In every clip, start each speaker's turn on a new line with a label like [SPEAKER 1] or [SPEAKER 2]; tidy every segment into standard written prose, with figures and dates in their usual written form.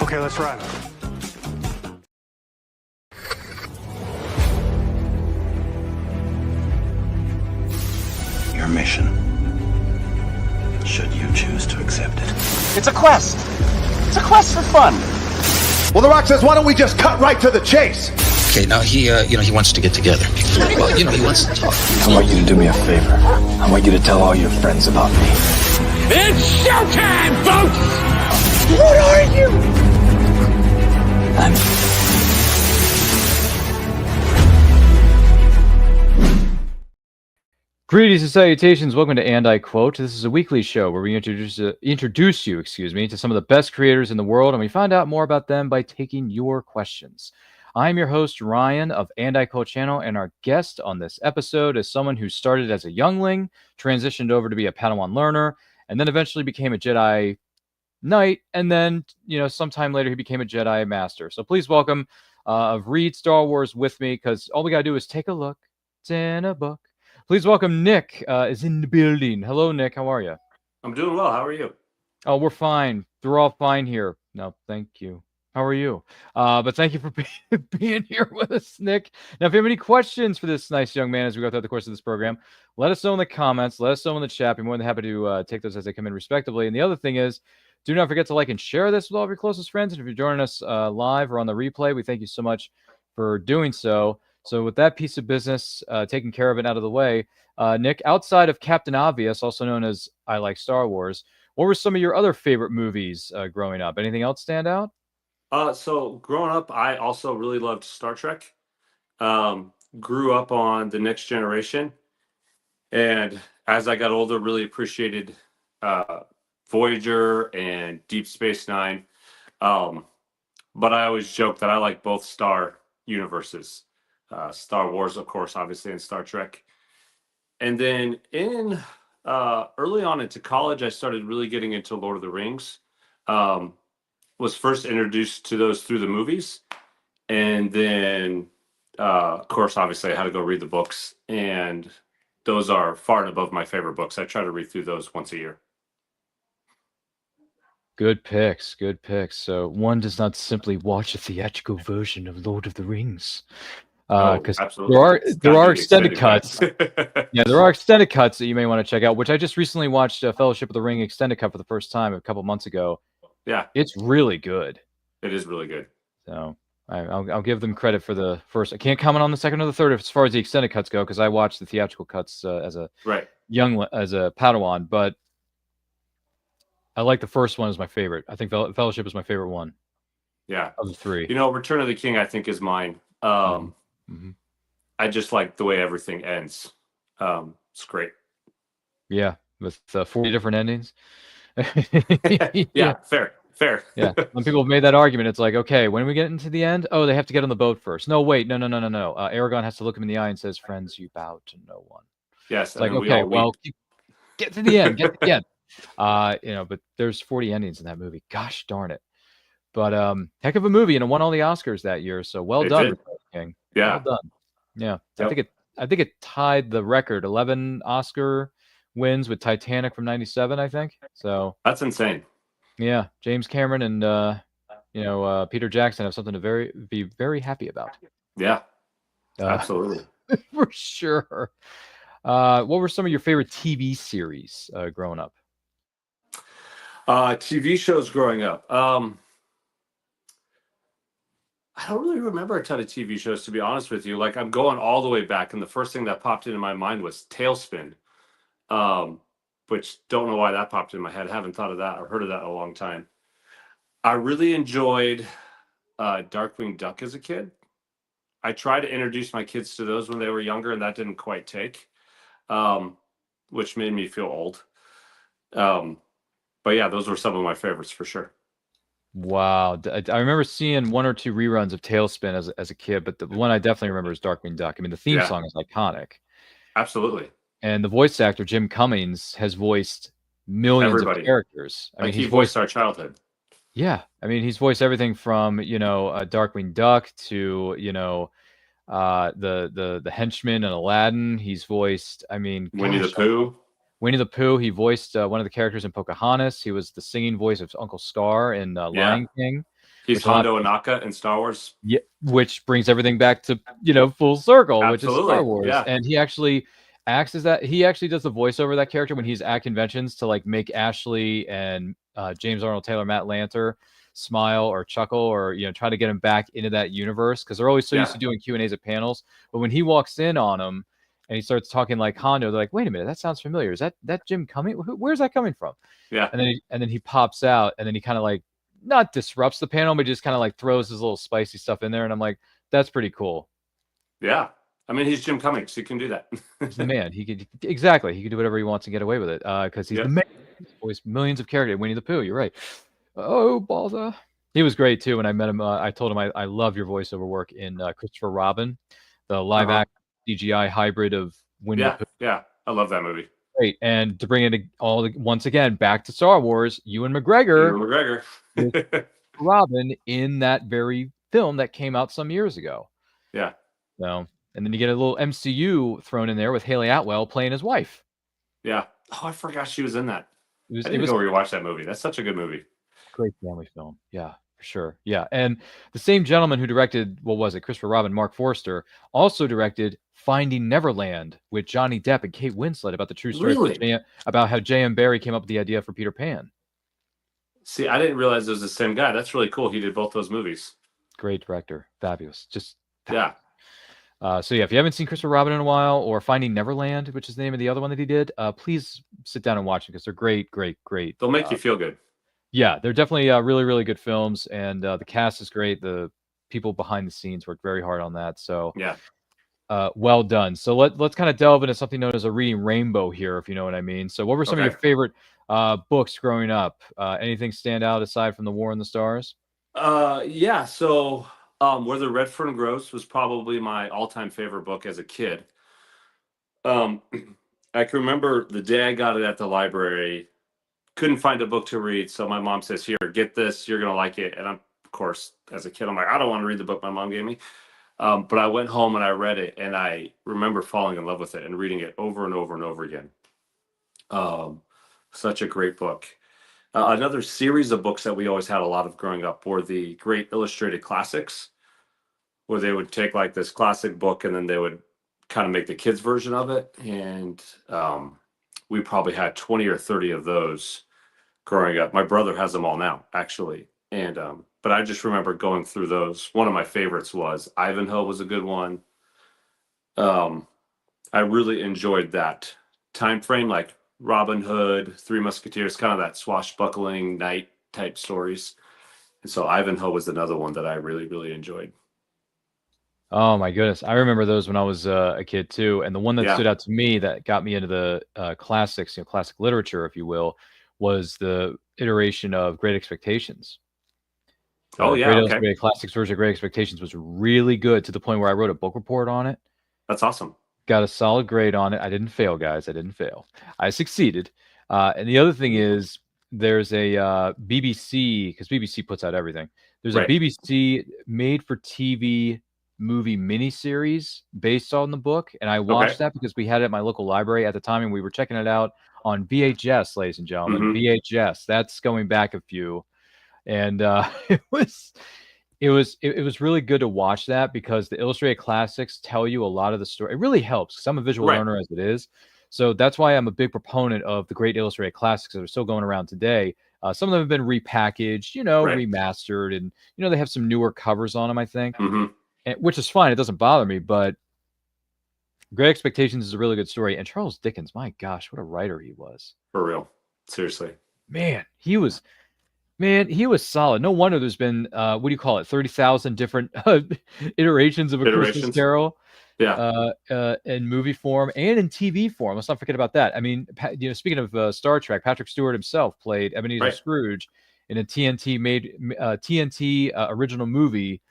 [SPEAKER 1] Okay, let's run.
[SPEAKER 2] Your mission, should you choose to accept it.
[SPEAKER 3] It's a quest. It's a quest for fun.
[SPEAKER 4] Well, The Rock says, why don't we just cut right to the chase?
[SPEAKER 2] Okay, now he wants to get together. Well, he wants to talk.
[SPEAKER 5] I want you to do me a favor. I want you to tell all your friends about me.
[SPEAKER 3] It's showtime, folks!
[SPEAKER 4] What are you?
[SPEAKER 5] I'm...
[SPEAKER 6] Greetings and salutations. Welcome to And I Quote. This is a weekly show where we introduce you to some of the best creators in the world, and we find out more about them by taking your questions. I'm your host, Ryan of And I Quote channel, and our guest on this episode is someone who started as a youngling, transitioned over to be a Padawan learner, and then eventually became a Jedi Knight, and then, sometime later he became a Jedi Master. So please welcome, read Star Wars with me, because all we gotta do is take a look. It's in a book. Please welcome Nick is in the building. Hello, Nick. How are you?
[SPEAKER 7] I'm doing well. How are you?
[SPEAKER 6] Oh, we're fine. We're all fine here. No, thank you. How are you? But thank you for being here with us, Nick. Now, if you have any questions for this nice young man as we go throughout the course of this program, let us know in the comments. Let us know in the chat. Be more than happy to take those as they come in respectively. And the other thing is, do not forget to like and share this with all of your closest friends. And if you're joining us live or on the replay, we thank you so much for doing so. So with that piece of business taken care of and out of the way, Nick, outside of Captain Obvious, also known as I Like Star Wars, what were some of your other favorite movies growing up? Anything else stand out?
[SPEAKER 7] So growing up, I also really loved Star Trek. Grew up on The Next Generation. And as I got older, really appreciated Voyager and Deep Space Nine. But I always joke that I like both Star universes. Star Wars, of course, obviously, and Star Trek. And then in early on into college, I started really getting into Lord of the Rings. Was first introduced to those through the movies. And then, of course, obviously, I had to go read the books. And those are far and above my favorite books. I try to read through those once a year.
[SPEAKER 6] Good picks. Good picks. So one does not simply watch a theatrical version of Lord of the Rings. Because there are extended cuts. Yeah, there are extended cuts that you may want to check out, which I just recently watched Fellowship of the Ring extended cut for the first time a couple months ago.
[SPEAKER 7] Yeah,
[SPEAKER 6] it's really good.
[SPEAKER 7] It is really good.
[SPEAKER 6] So I'll give them credit for the first. I can't comment on the second or the third as far as the extended cuts go, because I watched the theatrical cuts as a Padawan, but I like the first one as my favorite. I think Fellowship is my favorite one.
[SPEAKER 7] Yeah,
[SPEAKER 6] of the three.
[SPEAKER 7] Return of the King, I think, is mine. I just like the way everything ends. It's great.
[SPEAKER 6] Yeah, with 40 different endings.
[SPEAKER 7] Yeah, fair.
[SPEAKER 6] Yeah, when people have made that argument, it's like, okay, when we get into the end, oh, they have to get on the boat first. No, wait, no. Aragorn has to look him in the eye and says, "Friends, you bow to no one."
[SPEAKER 7] Yes,
[SPEAKER 6] it's like, okay, well, get to the end, get to the end. But there's 40 endings in that movie. Gosh darn it. But heck of a movie, and it won all the Oscars that year. So well done, King.
[SPEAKER 7] Yeah,
[SPEAKER 6] well done. Yeah,
[SPEAKER 7] yep.
[SPEAKER 6] I think it tied the record, 11 Oscar wins with Titanic from '97. I think so.
[SPEAKER 7] That's insane.
[SPEAKER 6] Yeah, James Cameron and Peter Jackson have something to be very happy about.
[SPEAKER 7] Yeah, absolutely,
[SPEAKER 6] for sure. What were some of your favorite TV series growing up?
[SPEAKER 7] TV shows growing up. I don't really remember a ton of TV shows, to be honest with you. Like, I'm going all the way back, and the first thing that popped into my mind was Tailspin, which don't know why that popped in my head. I haven't thought of that or heard of that in a long time. I really enjoyed Darkwing Duck as a kid. I tried to introduce my kids to those when they were younger, and that didn't quite take, which made me feel old. But yeah, those were some of my favorites for sure.
[SPEAKER 6] Wow. I remember seeing one or two reruns of Tailspin as a kid, but the one I definitely remember is Darkwing Duck. I mean, the theme song is iconic.
[SPEAKER 7] Absolutely.
[SPEAKER 6] And the voice actor, Jim Cummings, has voiced millions of characters.
[SPEAKER 7] I mean, he voiced our childhood.
[SPEAKER 6] Yeah. I mean, he's voiced everything from, Darkwing Duck to, the henchman in Aladdin. He's voiced,
[SPEAKER 7] Winnie the Pooh.
[SPEAKER 6] Winnie the Pooh, he voiced one of the characters in Pocahontas. He was the singing voice of Uncle Scar in
[SPEAKER 7] Yeah.
[SPEAKER 6] Lion King.
[SPEAKER 7] He's
[SPEAKER 6] Which a lot
[SPEAKER 7] Hondo Ohnaka in Star Wars.
[SPEAKER 6] Yeah, which brings everything back to full circle, which is Star
[SPEAKER 7] Absolutely,
[SPEAKER 6] Wars.
[SPEAKER 7] yeah.
[SPEAKER 6] And he actually acts as that. He actually does the voiceover of that character when he's at conventions to like make Ashley and James Arnold Taylor, Matt Lanter smile or chuckle or try to get him back into that universe because they're always so used to doing Q&As at panels. But when he walks in on them and he starts talking like Hondo, they're like, "Wait a minute, that sounds familiar. Is that Jim Cummings? Where's that coming from?"
[SPEAKER 7] Yeah.
[SPEAKER 6] And then he pops out and then he kind of like not disrupts the panel, but just kind of like throws his little spicy stuff in there. And I'm like, that's pretty cool.
[SPEAKER 7] Yeah. I mean, he's Jim Cummings. He can do that.
[SPEAKER 6] He's the man. He could do whatever he wants and get away with it. Because he's the man. He's voiced millions of characters. Winnie the Pooh. You're right. Oh, bother. He was great too. When I met him, I told him I love your voiceover work in Christopher Robin, the live action CGI hybrid of Winnie the Pooh.
[SPEAKER 7] Yeah. I love that movie.
[SPEAKER 6] Great. And to bring it once again back to Star Wars, Ewan McGregor. Robin in that very film that came out some years ago.
[SPEAKER 7] Yeah.
[SPEAKER 6] So, and then you get a little MCU thrown in there with Haley Atwell playing his wife.
[SPEAKER 7] Yeah. Oh, I forgot she was in that.
[SPEAKER 6] I
[SPEAKER 7] need to go rewatch that movie. That's such a good movie.
[SPEAKER 6] Great family film. Yeah, for sure. Yeah. And the same gentleman who directed, what was it, Christopher Robin, Mark Forster, also directed Finding Neverland with Johnny Depp and Kate Winslet about the true story about how J.M. Barrie came up with the idea for Peter Pan.
[SPEAKER 7] See, I didn't realize it was the same guy. That's really cool. He did both those movies.
[SPEAKER 6] Great director. Fabulous. Just
[SPEAKER 7] fabulous.
[SPEAKER 6] Yeah. So yeah, if you haven't seen Christopher Robin in a while, or Finding Neverland, which is the name of the other one that he did, please sit down and watch it because they're great.
[SPEAKER 7] They'll make you feel good.
[SPEAKER 6] Yeah, they're definitely really, really good films, and the cast is great. The people behind the scenes worked very hard on that. So
[SPEAKER 7] yeah,
[SPEAKER 6] well done. So let's kind of delve into something known as a reading rainbow here, if you know what I mean. So what were some of your favorite books growing up? Anything stand out aside from The War in the Stars?
[SPEAKER 7] Yeah. So Where the Red Fern Grows was probably my all-time favorite book as a kid. I can remember the day I got it at the library. Couldn't find a book to read, so my mom says, "Here, get this. You're gonna like it." And I'm, of course, as a kid, I'm like, I don't want to read the book my mom gave me. But I went home and I read it, and I remember falling in love with it and reading it over and over and over again. Such a great book. Another series of books that we always had a lot of growing up were the Great Illustrated Classics, where they would take like this classic book and then they would kind of make the kids' version of it. And we probably had 20 or 30 of those growing up. My brother has them all now, actually. And but I just remember going through those. One of my favorites was Ivanhoe was a good one. I really enjoyed that time frame, like Robin Hood, Three Musketeers, kind of that swashbuckling knight type stories. And so Ivanhoe was another one that I really, really enjoyed.
[SPEAKER 6] Oh my goodness. I remember those when I was a kid too. And the one that stood out to me that got me into the classics, classic literature, if you will, was the iteration of Great Expectations. Great Illustrated Classics version of Great Expectations was really good to the point where I wrote a book report on it.
[SPEAKER 7] That's awesome.
[SPEAKER 6] Got a solid grade on it. I didn't fail, guys. I didn't fail. I succeeded. And the other thing is there's a BBC, because BBC puts out everything. There's a BBC made-for-TV movie miniseries based on the book, and I watched that because we had it at my local library at the time, and we were checking it out on VHS, ladies and gentlemen. VHS. That's going back a few, and it was really good to watch that because the Illustrated Classics tell you a lot of the story. It really helps because I'm a visual learner as it is. So that's why I'm a big proponent of the Great Illustrated Classics that are still going around today. Some of them have been repackaged, remastered, and they have some newer covers on them, I think. Which is fine. It doesn't bother me, but Great Expectations is a really good story. And Charles Dickens, my gosh, what a writer he was.
[SPEAKER 7] For real. Seriously.
[SPEAKER 6] Man, he was solid. No wonder there's been, what do you call it, 30,000 different iterations of A Christmas Carol.
[SPEAKER 7] Yeah.
[SPEAKER 6] In movie form and in TV form. Let's not forget about that. I mean, speaking of Star Trek, Patrick Stewart himself played Ebenezer Scrooge in a TNT original movie.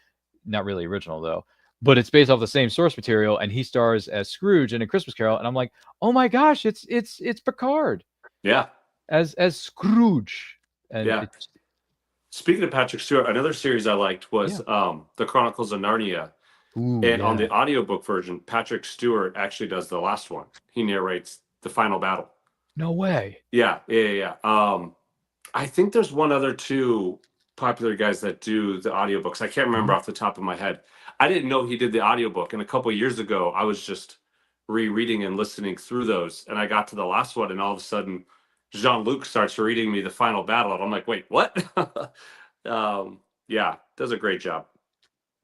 [SPEAKER 6] Not really original though, but it's based off the same source material, and he stars as Scrooge in A Christmas Carol. And I'm like, oh my gosh, it's Picard.
[SPEAKER 7] Yeah,
[SPEAKER 6] as Scrooge. And
[SPEAKER 7] speaking of Patrick Stewart, another series I liked was The Chronicles of Narnia. And on the audiobook version, Patrick Stewart actually does the last one. He narrates the final battle.
[SPEAKER 6] No way.
[SPEAKER 7] Yeah. I think there's one other two popular guys that do the audiobooks. I can't remember off the top of my head. I didn't know he did the audiobook, and a couple of years ago I was just rereading and listening through those, and I got to the last one, and all of a sudden Jean-Luc starts reading me the final battle, and I'm like, wait, what? Yeah, does a great job.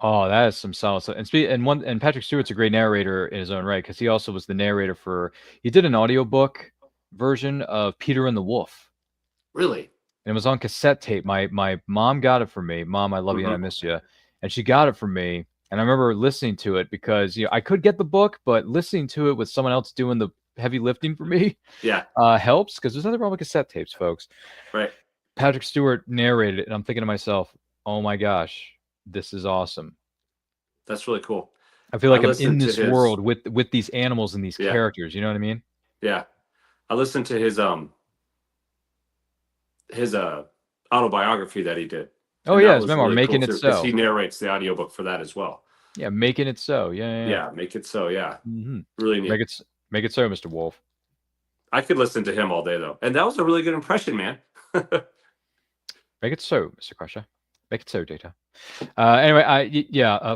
[SPEAKER 6] Oh, that is some solid stuff. And Patrick Stewart's a great narrator in his own right, because he also was the narrator he did an audiobook version of Peter and the Wolf.
[SPEAKER 7] Really?
[SPEAKER 6] And it was on cassette tape. My mom got it for me. Mom, I love you and I miss you. And she got it for me. And I remember listening to it because I could get the book, but listening to it with someone else doing the heavy lifting for me helps, because there's nothing wrong with cassette tapes, folks.
[SPEAKER 7] Right.
[SPEAKER 6] Patrick Stewart narrated it, and I'm thinking to myself, oh my gosh, this is awesome.
[SPEAKER 7] That's really cool.
[SPEAKER 6] I feel like I'm in this world with these animals and these characters. You know what I mean?
[SPEAKER 7] Yeah. I listened to his autobiography that he did.
[SPEAKER 6] Oh, yeah, his memoir, Making It So.
[SPEAKER 7] He narrates the audiobook for that as well.
[SPEAKER 6] Yeah, Making It So. Yeah,
[SPEAKER 7] Make It So, yeah.
[SPEAKER 6] Mm-hmm.
[SPEAKER 7] Really neat.
[SPEAKER 6] Make it so, Mr. Wolf.
[SPEAKER 7] I could listen to him all day, though. And that was a really good impression, man.
[SPEAKER 6] Make it so, Mr. Crusher. Make it so, Data. Anyway,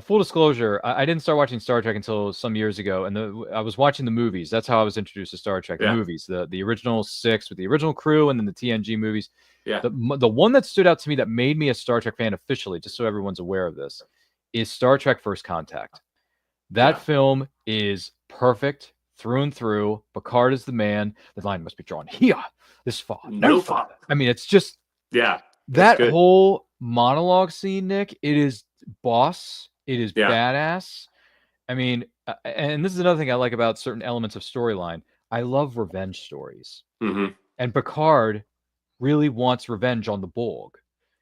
[SPEAKER 6] full disclosure, I didn't start watching Star Trek until some years ago, and I was watching the movies. That's how I was introduced to Star Trek, the movies, the original 6 with the original crew, and then the TNG movies.
[SPEAKER 7] Yeah.
[SPEAKER 6] The one that stood out to me that made me a Star Trek fan officially, just so everyone's aware of this, is Star Trek First Contact. That film is perfect through and through. Picard is the man. The line must be drawn here, this far, no farther. I mean, it's just that whole monologue scene, Nick. It is boss. It is badass. I mean, and this is another thing I like about certain elements of storyline. I love revenge stories, and Picard really wants revenge on the Borg,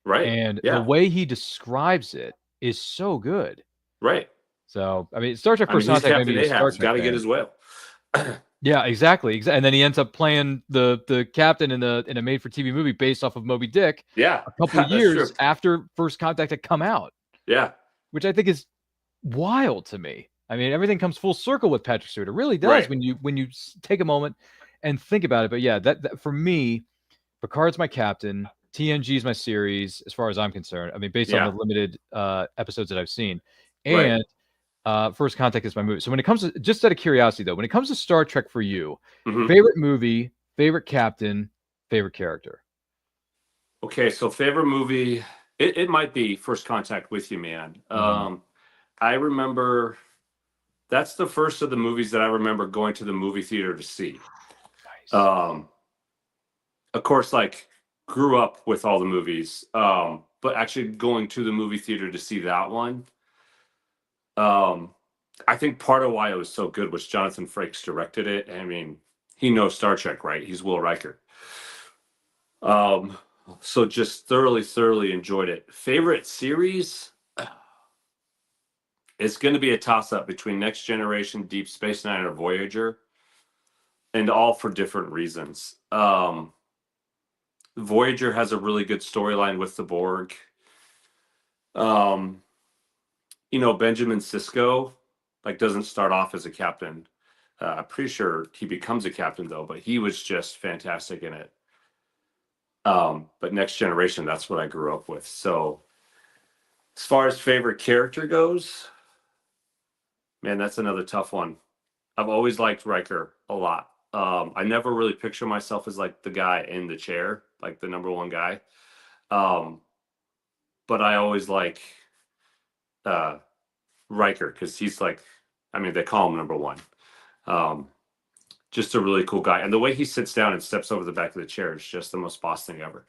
[SPEAKER 7] right?
[SPEAKER 6] And the way he describes it is so good,
[SPEAKER 7] right?
[SPEAKER 6] So, I mean, Star Trek First Contact maybe
[SPEAKER 7] got to get his will.
[SPEAKER 6] Yeah, exactly. And then he ends up playing the captain in a made-for-TV movie based off of Moby Dick.
[SPEAKER 7] Yeah,
[SPEAKER 6] a couple of years after First Contact had come out.
[SPEAKER 7] Yeah,
[SPEAKER 6] which I think is wild to me. I mean, everything comes full circle with Patrick Stewart. It really does when you take a moment and think about it. But yeah, that for me, Picard's my captain. TNG is my series, as far as I'm concerned. I mean, based on the limited episodes that I've seen, and First Contact is my movie. So when it comes to, just out of curiosity though, when it comes to Star Trek for you, favorite movie, favorite captain, favorite character.
[SPEAKER 7] Okay, so favorite movie, it might be First Contact with you, man. I remember that's the first of the movies that I remember going to the movie theater to see. Nice. Of course, like grew up with all the movies, but actually going to the movie theater to see that one. I think part of why it was so good was Jonathan Frakes directed it. I mean, he knows Star Trek, right? He's Will Riker. So just thoroughly enjoyed it. Favorite series? It's going to be a toss-up between Next Generation, Deep Space Nine, or Voyager, and all for different reasons. Voyager has a really good storyline with the Borg. Benjamin Sisko doesn't start off as a captain. I'm pretty sure he becomes a captain though, but he was just fantastic in it. But Next Generation, that's what I grew up with. So as far as favorite character goes, man, that's another tough one. I've always liked Riker a lot. I never really picture myself as like the guy in the chair, like the number one guy. But I always like Riker because he's like, I mean, they call him number one. Just a really cool guy. And the way he sits down and steps over the back of the chair is just the most boss thing ever.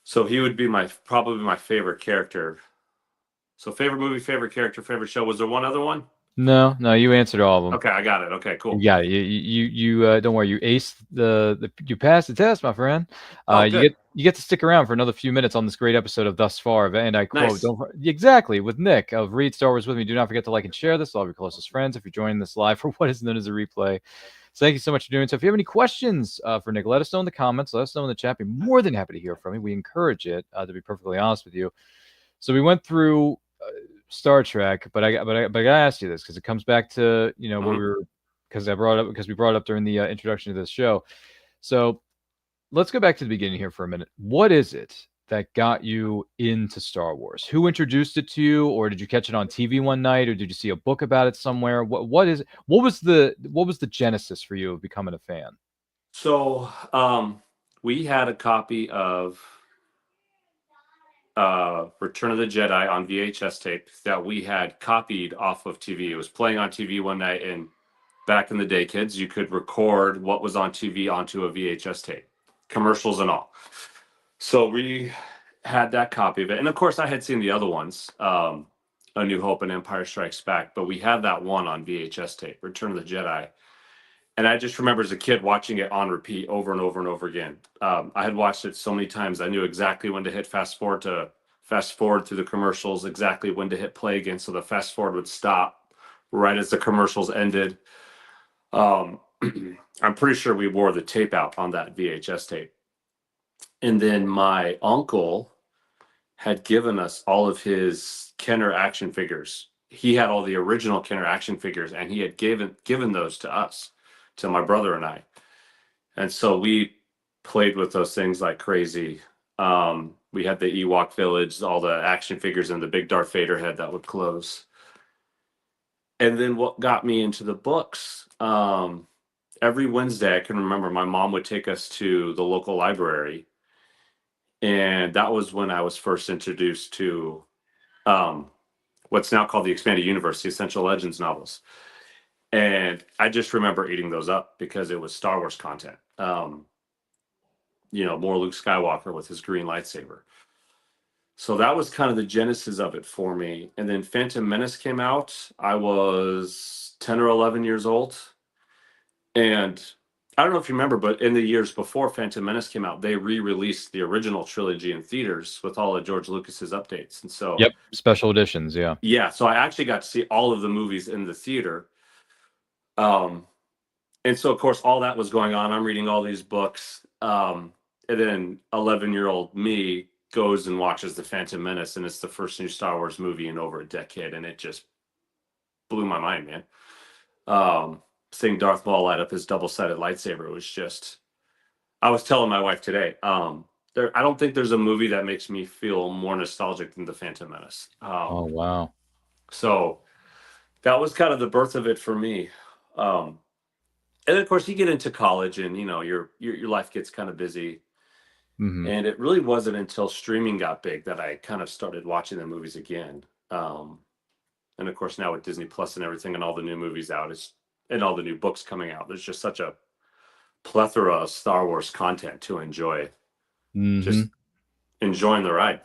[SPEAKER 7] So he would be probably my favorite character. So favorite movie, favorite character, favorite show. Was there one other one?
[SPEAKER 6] No, you answered all of them.
[SPEAKER 7] Okay, I got it. Okay, cool.
[SPEAKER 6] Yeah, you don't worry. You aced you passed the test, my friend. You get to stick around for another few minutes on this great episode of Thus Far. And I quote, exactly, with Nick of Read Star Wars with me. Do not forget to like and share this to all of your closest friends if you're joining this live for what is known as a replay. So thank you so much for doing so. If you have any questions for Nick, let us know in the comments. Let us know in the chat. Be more than happy to hear from you. We encourage it, to be perfectly honest with you. So we went through Star Trek, but I gotta ask you this because it comes back to what we were because we brought it up during the introduction to this show. So let's go back to the beginning here for a minute. What is it that got you into Star Wars? Who introduced it to you, or did you catch it on TV one night, or did you see a book about it somewhere? What is it? What was the genesis for you of becoming a fan?
[SPEAKER 7] So we had a copy of Return of the Jedi on VHS tape that we had copied off of TV. It was playing on TV one night, and back in the day, kids, you could record what was on TV onto a VHS tape, commercials and all. So we had that copy of it, and of course, I had seen the other ones, A New Hope and Empire Strikes Back, but we had that one on VHS tape, Return of the Jedi. And I just remember as a kid watching it on repeat over and over and over again. I had watched it so many times. I knew exactly when to hit fast forward through the commercials, exactly when to hit play again. So the fast forward would stop right as the commercials ended. I'm pretty sure we wore the tape out on that VHS tape. And then my uncle had given us all of his Kenner action figures. He had all the original Kenner action figures, and he had given those to us, to my brother and I. And so we played with those things like crazy. We had the Ewok village, all the action figures, and the big Darth Vader head that would close. And then what got me into the books, every Wednesday, I can remember my mom would take us to the local library. And that was when I was first introduced to what's now called the Expanded Universe, the Essential Legends novels. And I just remember eating those up because it was Star Wars content. More Luke Skywalker with his green lightsaber. So that was kind of the genesis of it for me. And then Phantom Menace came out. I was 10 or 11 years old. And I don't know if you remember, but in the years before Phantom Menace came out, they re-released the original trilogy in theaters with all of George Lucas's updates. And so,
[SPEAKER 6] Yep, special editions, yeah.
[SPEAKER 7] Yeah, so I actually got to see all of the movies in the theater. And so, of course, all that was going on. I'm reading all these books. And then 11-year-old me goes and watches The Phantom Menace, and it's the first new Star Wars movie in over a decade. And it just blew my mind, man. Seeing Darth Maul light up his double-sided lightsaber, it was just... I was telling my wife today, I don't think there's a movie that makes me feel more nostalgic than The Phantom Menace.
[SPEAKER 6] Oh, wow.
[SPEAKER 7] So that was kind of the birth of it for me. And then, of course, you get into college, and your life gets kind of busy.
[SPEAKER 6] Mm-hmm.
[SPEAKER 7] And it really wasn't until streaming got big that I kind of started watching the movies again. And of course, now with Disney Plus and everything, and all the new movies out, and all the new books coming out, there's just such a plethora of Star Wars content to enjoy.
[SPEAKER 6] Mm-hmm.
[SPEAKER 7] Just enjoying the ride.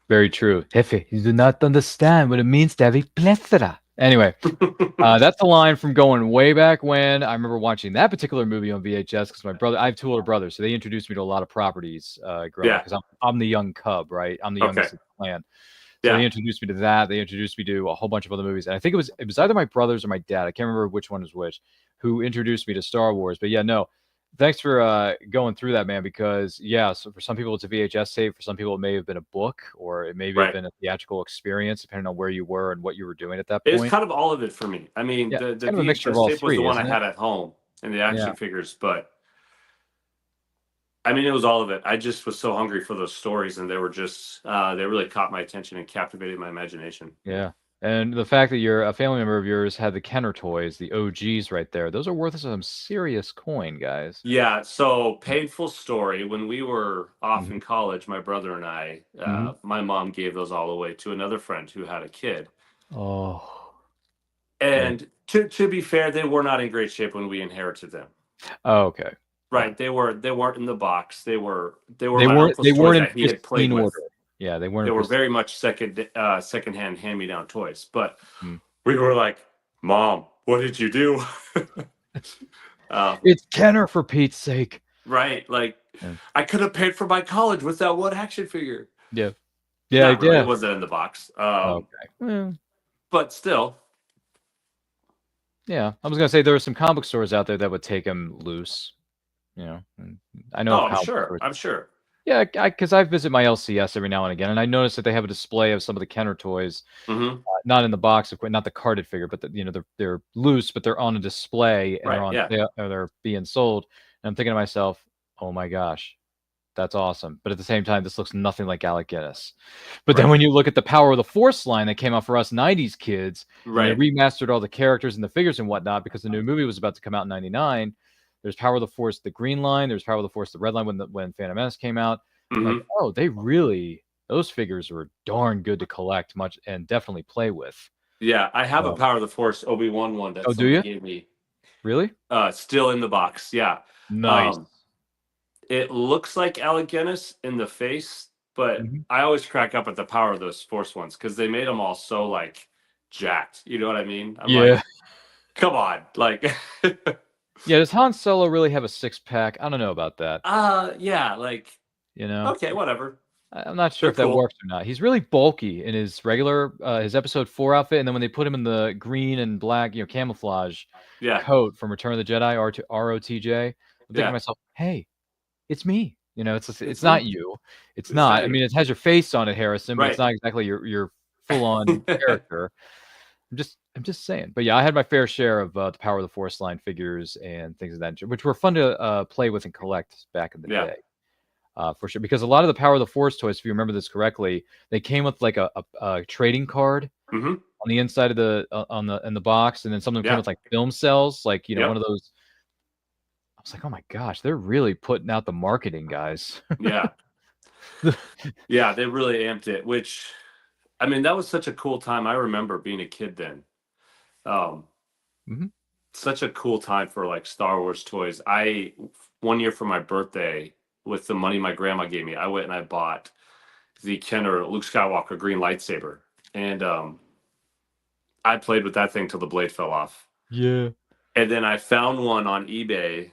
[SPEAKER 6] Very true. Jefe, you do not understand what it means to have a plethora. Anyway, that's a line from going way back when. I remember watching that particular movie on VHS because I have two older brothers, so they introduced me to a lot of properties growing up because I'm the young cub, right? I'm the youngest of the clan. So they introduced me to that. They introduced me to a whole bunch of other movies. And I think it was either my brothers or my dad. I can't remember which one was which, who introduced me to Star Wars. But yeah, no, thanks for going through that, man, because so for some people it's a VHS tape. For some people it may have been a book, or it may have been a theatrical experience, depending on where you were and what you were doing at that point.
[SPEAKER 7] It's kind of all of it for me. I mean, the
[SPEAKER 6] kind of a mixture of all
[SPEAKER 7] tape
[SPEAKER 6] three,
[SPEAKER 7] was the one I
[SPEAKER 6] isn't
[SPEAKER 7] had at home, and the action figures, but I mean, it was all of it. I just was so hungry for those stories, and they were just they really caught my attention and captivated my imagination.
[SPEAKER 6] Yeah. And the fact that a family member of yours had the Kenner toys, the OGs right there, those are worth some serious coin, guys.
[SPEAKER 7] Yeah, so painful story. When we were off in college, my brother and I, my mom gave those all away to another friend who had a kid.
[SPEAKER 6] Oh.
[SPEAKER 7] And to be fair, they were not in great shape when we inherited them.
[SPEAKER 6] Oh, okay.
[SPEAKER 7] Right, they weren't in the box. They weren't
[SPEAKER 6] my uncle's toys that he had played with.
[SPEAKER 7] Order.
[SPEAKER 6] Yeah, they weren't.
[SPEAKER 7] They were very much secondhand hand-me-down toys. But we were like, "Mom, what did you do?"
[SPEAKER 6] It's Kenner, for Pete's sake.
[SPEAKER 7] Right, like I could have paid for my college with that one action figure.
[SPEAKER 6] Yeah,
[SPEAKER 7] really, it wasn't in the box.
[SPEAKER 6] Okay,
[SPEAKER 7] but still.
[SPEAKER 6] Yeah, I was gonna say there were some comic book stores out there that would take them loose. I know.
[SPEAKER 7] Oh, I'm sure.
[SPEAKER 6] Yeah, because I visit my LCS every now and again, and I noticed that they have a display of some of the Kenner toys,
[SPEAKER 7] Mm-hmm.
[SPEAKER 6] not in the box, of course, not the carded figure, but they're loose, but they're on a display and
[SPEAKER 7] Right. Yeah.
[SPEAKER 6] they're being sold. And I'm thinking to myself, oh my gosh, that's awesome. But at the same time, this looks nothing like Alec Guinness. But then
[SPEAKER 7] Right.
[SPEAKER 6] when you look at the Power of the Force line that came out for us 90s kids, and they
[SPEAKER 7] Right.
[SPEAKER 6] remastered all the characters and the figures and whatnot because the new movie was about to come out in 99. There's Power of the Force, the green line. There's Power of the Force, the red line when Phantom Menace came out. I'm like,
[SPEAKER 7] Mm-hmm.
[SPEAKER 6] oh, those figures were darn good to collect much and definitely play with.
[SPEAKER 7] Yeah, I have a
[SPEAKER 6] So,
[SPEAKER 7] Power of the Force Obi-Wan one that
[SPEAKER 6] oh, do
[SPEAKER 7] somebody
[SPEAKER 6] you?
[SPEAKER 7] gave me.
[SPEAKER 6] Really?
[SPEAKER 7] Still in the box. Yeah.
[SPEAKER 6] Nice.
[SPEAKER 7] Um, it looks like Alec Guinness in the face, but
[SPEAKER 6] Mhm.
[SPEAKER 7] I always crack up at the Power of those Force ones because they made them all so like jacked. You know what I mean? I'm
[SPEAKER 6] Yeah.
[SPEAKER 7] like, come on, like,
[SPEAKER 6] Yeah, does Han Solo really have a six-pack? I don't know about that.
[SPEAKER 7] yeah, like,
[SPEAKER 6] You know?
[SPEAKER 7] okay, whatever.
[SPEAKER 6] I'm not sure
[SPEAKER 7] They're
[SPEAKER 6] if that
[SPEAKER 7] cool.
[SPEAKER 6] works or not. He's really bulky in his regular his episode 4 outfit, and then when they put him in the green and black, camouflage
[SPEAKER 7] Yeah,
[SPEAKER 6] coat from Return of the Jedi, ROTJ, I'm thinking to
[SPEAKER 7] yeah,
[SPEAKER 6] myself, "Hey, it's me." It's
[SPEAKER 7] it's
[SPEAKER 6] not
[SPEAKER 7] me.
[SPEAKER 6] you. It's
[SPEAKER 7] It's
[SPEAKER 6] not.
[SPEAKER 7] not
[SPEAKER 6] I
[SPEAKER 7] you.
[SPEAKER 6] mean, it has your face on it, Harrison, but it's
[SPEAKER 7] Right.
[SPEAKER 6] not exactly your full-on character. I'm just saying. But yeah, I had my fair share of the Power of the Force line figures and things of that nature, which were fun to play with and collect back in the
[SPEAKER 7] Yeah.
[SPEAKER 6] day. For sure, because a lot of the Power of the Force toys, if you remember this correctly, they came with like a trading card
[SPEAKER 7] Mm-hmm.
[SPEAKER 6] on the inside of the on the in the box, and then some of them came
[SPEAKER 7] Yeah.
[SPEAKER 6] with like film cells, like one
[SPEAKER 7] Yep.
[SPEAKER 6] of those. I was like, oh my gosh, they're really putting out the marketing, guys.
[SPEAKER 7] Yeah. Yeah. They really amped it, which, I mean, that was such a cool time. I remember being a kid then. Um,
[SPEAKER 6] Mhm.
[SPEAKER 7] Such a cool time for like Star Wars toys. One year for my birthday, with the money my grandma gave me, I went and I bought the Kenner Luke Skywalker green lightsaber, and I played with that thing till the blade fell off.
[SPEAKER 6] Yeah.
[SPEAKER 7] And then I found one on eBay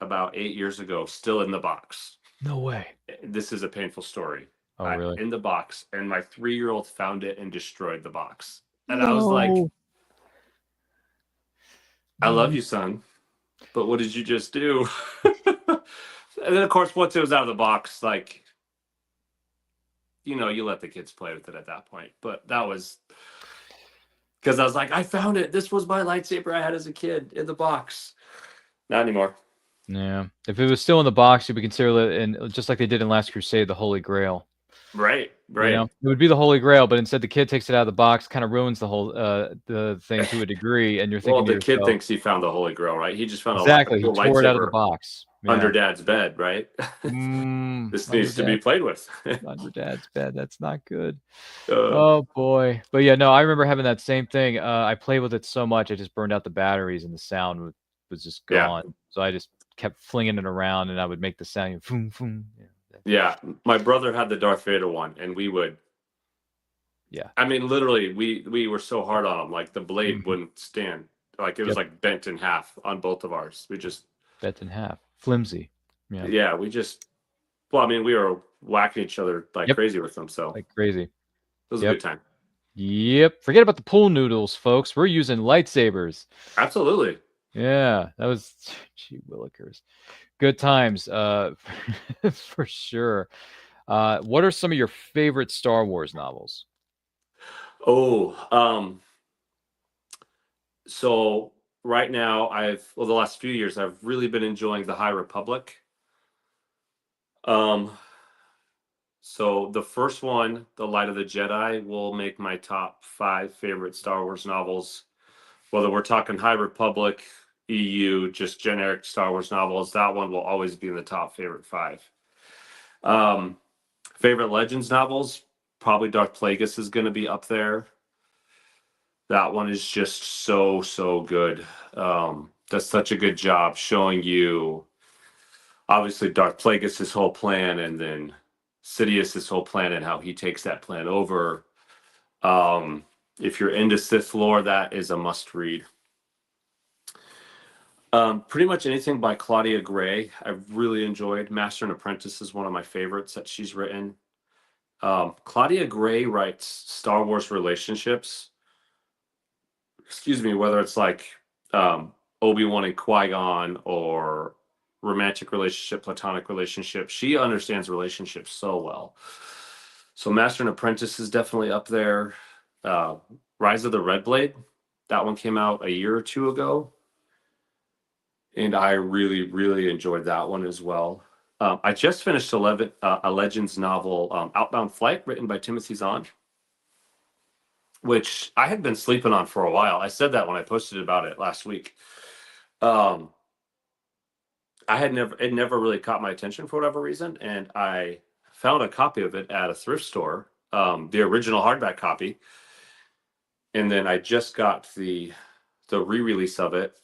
[SPEAKER 7] about 8 years ago, still in the box.
[SPEAKER 6] No way.
[SPEAKER 7] This is a painful story.
[SPEAKER 6] Oh, really?
[SPEAKER 7] In the box, and my 3-year-old found it and destroyed the box. And I was like,
[SPEAKER 6] No.
[SPEAKER 7] I love you, son, but what did you just do? And then, of course, once it was out of the box, like, you let the kids play with it at that point. But that was because I was like, I found it. This was my lightsaber I had as a kid in the box. Not anymore.
[SPEAKER 6] Yeah. If it was still in the box, you would consider it, and just like they did in Last Crusade, the Holy Grail.
[SPEAKER 7] Right.
[SPEAKER 6] It would be the Holy Grail, but instead the kid takes it out of the box, kind of ruins the whole the thing to a degree, and you're
[SPEAKER 7] Well,
[SPEAKER 6] thinking to
[SPEAKER 7] the kid
[SPEAKER 6] yourself,
[SPEAKER 7] thinks he found the Holy Grail, right? He just found
[SPEAKER 6] exactly,
[SPEAKER 7] a
[SPEAKER 6] he
[SPEAKER 7] cool
[SPEAKER 6] tore it out of the
[SPEAKER 7] lightsaber
[SPEAKER 6] box.
[SPEAKER 7] under
[SPEAKER 6] Yeah.
[SPEAKER 7] Dad's bed, right? This
[SPEAKER 6] Under
[SPEAKER 7] needs to be played with.
[SPEAKER 6] under Dad's bed. That's not good.
[SPEAKER 7] Uh,
[SPEAKER 6] Oh boy. But yeah, no, I remember having that same thing. I played with it so much, I just burned out the batteries, and the sound was just
[SPEAKER 7] Yeah.
[SPEAKER 6] gone. So I just kept flinging it around, and I would make the sound, boom, boom.
[SPEAKER 7] yeah. My brother had the Darth Vader one, and we would.
[SPEAKER 6] Yeah.
[SPEAKER 7] I mean, literally, we were so hard on him, like the blade
[SPEAKER 6] Mhm.
[SPEAKER 7] wouldn't stand. Like it was
[SPEAKER 6] Yep.
[SPEAKER 7] like bent in half on both of ours. We just,
[SPEAKER 6] Bent in half. Flimsy. Yeah.
[SPEAKER 7] yeah, we just. Well, I mean, we were whacking each other like
[SPEAKER 6] Yep.
[SPEAKER 7] crazy with them, so
[SPEAKER 6] Like crazy.
[SPEAKER 7] it was a
[SPEAKER 6] Yep.
[SPEAKER 7] good time.
[SPEAKER 6] Yep. Forget about the pool noodles, folks. We're using lightsabers.
[SPEAKER 7] Absolutely.
[SPEAKER 6] Yeah, that was gee willikers. Good times, for sure. What are some of your favorite Star Wars novels?
[SPEAKER 7] Oh, so right now the last few years I've really been enjoying the High Republic. Um, so the first one, The Light of the Jedi, will make my top 5 favorite Star Wars novels. Whether we're talking High Republic, EU, just generic Star Wars novels, that one will always be in the top favorite 5. Favorite Legends novels, probably Darth Plagueis is going to be up there. That one is just so good. Does such a good job showing you, obviously, Darth Plagueis' whole plan, and then Sidious's whole plan and how he takes that plan over. If you're into Sith lore, that is a must read. Pretty much anything by Claudia Gray, I've really enjoyed. Master and Apprentice is one of my favorites that she's written. Claudia Gray writes Star Wars relationships. Excuse me, whether it's like Obi-Wan and Qui-Gon, or romantic relationship, platonic relationship. She understands relationships so well. So Master and Apprentice is definitely up there. Rise of the Red Blade, that one came out a year or two ago, and I really, really enjoyed that one as well. I just finished a Legends novel, Outbound Flight, written by Timothy Zahn, which I had been sleeping on for a while. I said that when I posted about it last week. It never really caught my attention for whatever reason, and I found a copy of it at a thrift store, the original hardback copy, and then I just got the re-release of it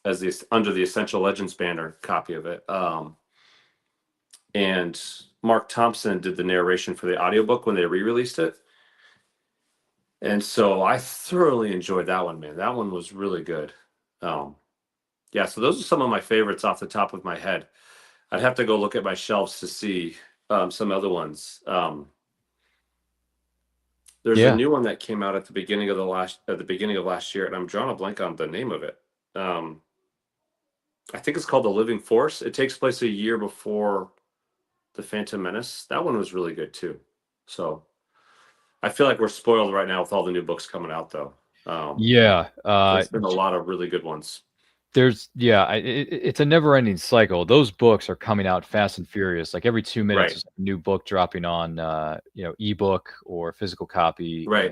[SPEAKER 7] as under the Essential Legends banner copy of it. And Mark Thompson did the narration for the audiobook when they re-released it. And so I thoroughly enjoyed that one, man. That one was really good. Yeah, so those are some of my favorites off the top of my head. I'd have to go look at my shelves to see some other ones. There's a new one that came out at the beginning of last year, and I'm drawing a blank on the name of it. I think it's called The Living Force. It takes place a year before The Phantom Menace. That one was really good too. So I feel like we're spoiled right now with all the new books coming out, though. There's been a lot of really good ones.
[SPEAKER 6] It's a never-ending cycle. Those books are coming out fast and furious. Like every 2 minutes, there's a new book dropping on, ebook or physical copy.
[SPEAKER 7] Right.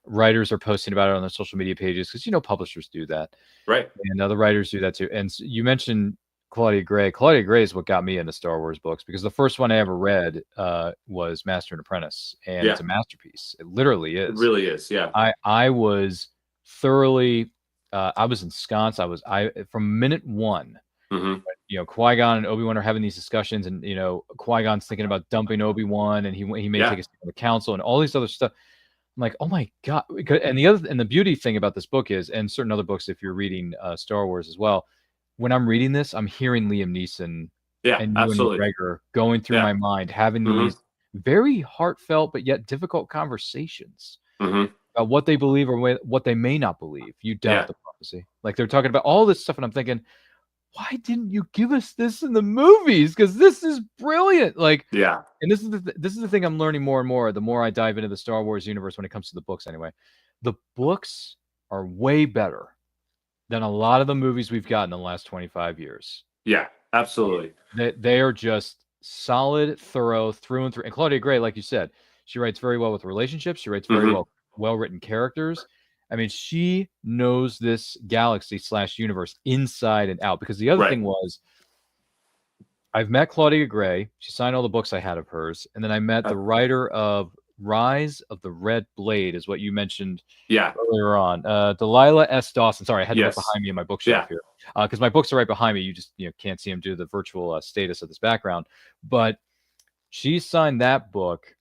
[SPEAKER 6] Writers are posting about it on their social media pages because publishers do that.
[SPEAKER 7] Right.
[SPEAKER 6] And other writers do that too. And you mentioned Claudia Gray. Claudia Gray is what got me into Star Wars books, because the first one I ever read was Master and Apprentice, and it's a masterpiece. It literally is.
[SPEAKER 7] It really is. Yeah.
[SPEAKER 6] I was thoroughly. I was ensconced. I from minute one.
[SPEAKER 7] Mm-hmm.
[SPEAKER 6] Qui-Gon and Obi-Wan are having these discussions, and Qui-Gon's thinking about dumping Obi-Wan, and he may take us to the council and all these other stuff. I'm like, oh my god! And the beauty thing about this book is, and certain other books, if you're reading Star Wars as well, when I'm reading this, I'm hearing Liam Neeson and Ewan McGregor going through my mind, having these very heartfelt but yet difficult conversations about what they believe or what they may not believe. You doubt the prophecy. Like they're talking about all this stuff, and I'm thinking, why didn't you give us this in the movies? Because this is brilliant. And this is the thing I'm learning more and more the more I dive into the Star Wars universe when it comes to the books. Anyway, the books are way better than a lot of the movies we've gotten in the last 25 years.
[SPEAKER 7] Yeah, absolutely.
[SPEAKER 6] They are just solid, thorough, through and through. And Claudia Gray, like you said, she writes very well with relationships. She writes very well-written characters. I mean, she knows this galaxy / universe inside and out. Because the other thing was, I've met Claudia Gray. She signed all the books I had of hers. And then I met the writer of Rise of the Red Blade, is what you mentioned earlier on. Delilah S. Dawson. Sorry, I had to look behind me in my bookshelf here. Because my books are right behind me. You just can't see them due to the virtual status of this background. But she signed that book.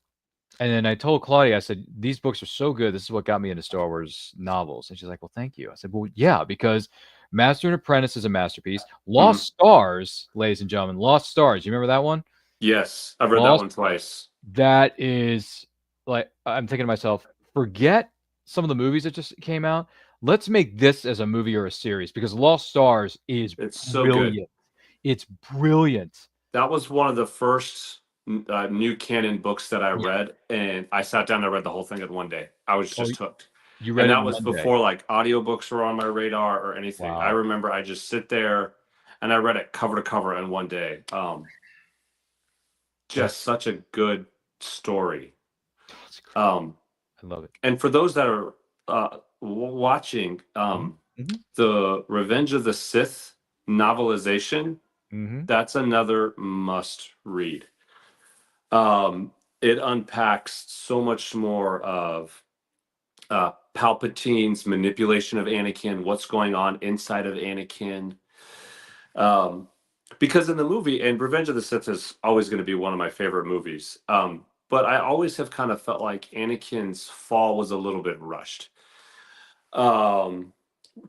[SPEAKER 6] And then I told Claudia, I said, these books are so good. This is what got me into Star Wars novels. And she's like, well, thank you. I said, well, yeah, because Master and Apprentice is a masterpiece. Lost Stars, ladies and gentlemen, Lost Stars. You remember that one?
[SPEAKER 7] Yes, I've read that one twice.
[SPEAKER 6] That is, like, I'm thinking to myself, forget some of the movies that just came out. Let's make this as a movie or a series, because Lost Stars is
[SPEAKER 7] so
[SPEAKER 6] brilliant.
[SPEAKER 7] Good.
[SPEAKER 6] It's brilliant.
[SPEAKER 7] That was one of the first new canon books that I read, and I sat down and read the whole thing in one day. I was just hooked.
[SPEAKER 6] You read
[SPEAKER 7] and
[SPEAKER 6] it
[SPEAKER 7] that was before like audiobooks were on my radar or anything.
[SPEAKER 6] Wow.
[SPEAKER 7] I remember I just sit there and I read it cover to cover in one day. Just such a good story.
[SPEAKER 6] I love it.
[SPEAKER 7] And for those that are watching, the Revenge of the Sith novelization, that's another must read. It unpacks so much more of Palpatine's manipulation of Anakin, what's going on inside of Anakin. Because in the movie, and Revenge of the Sith is always going to be one of my favorite movies, but I always have kind of felt like Anakin's fall was a little bit rushed. To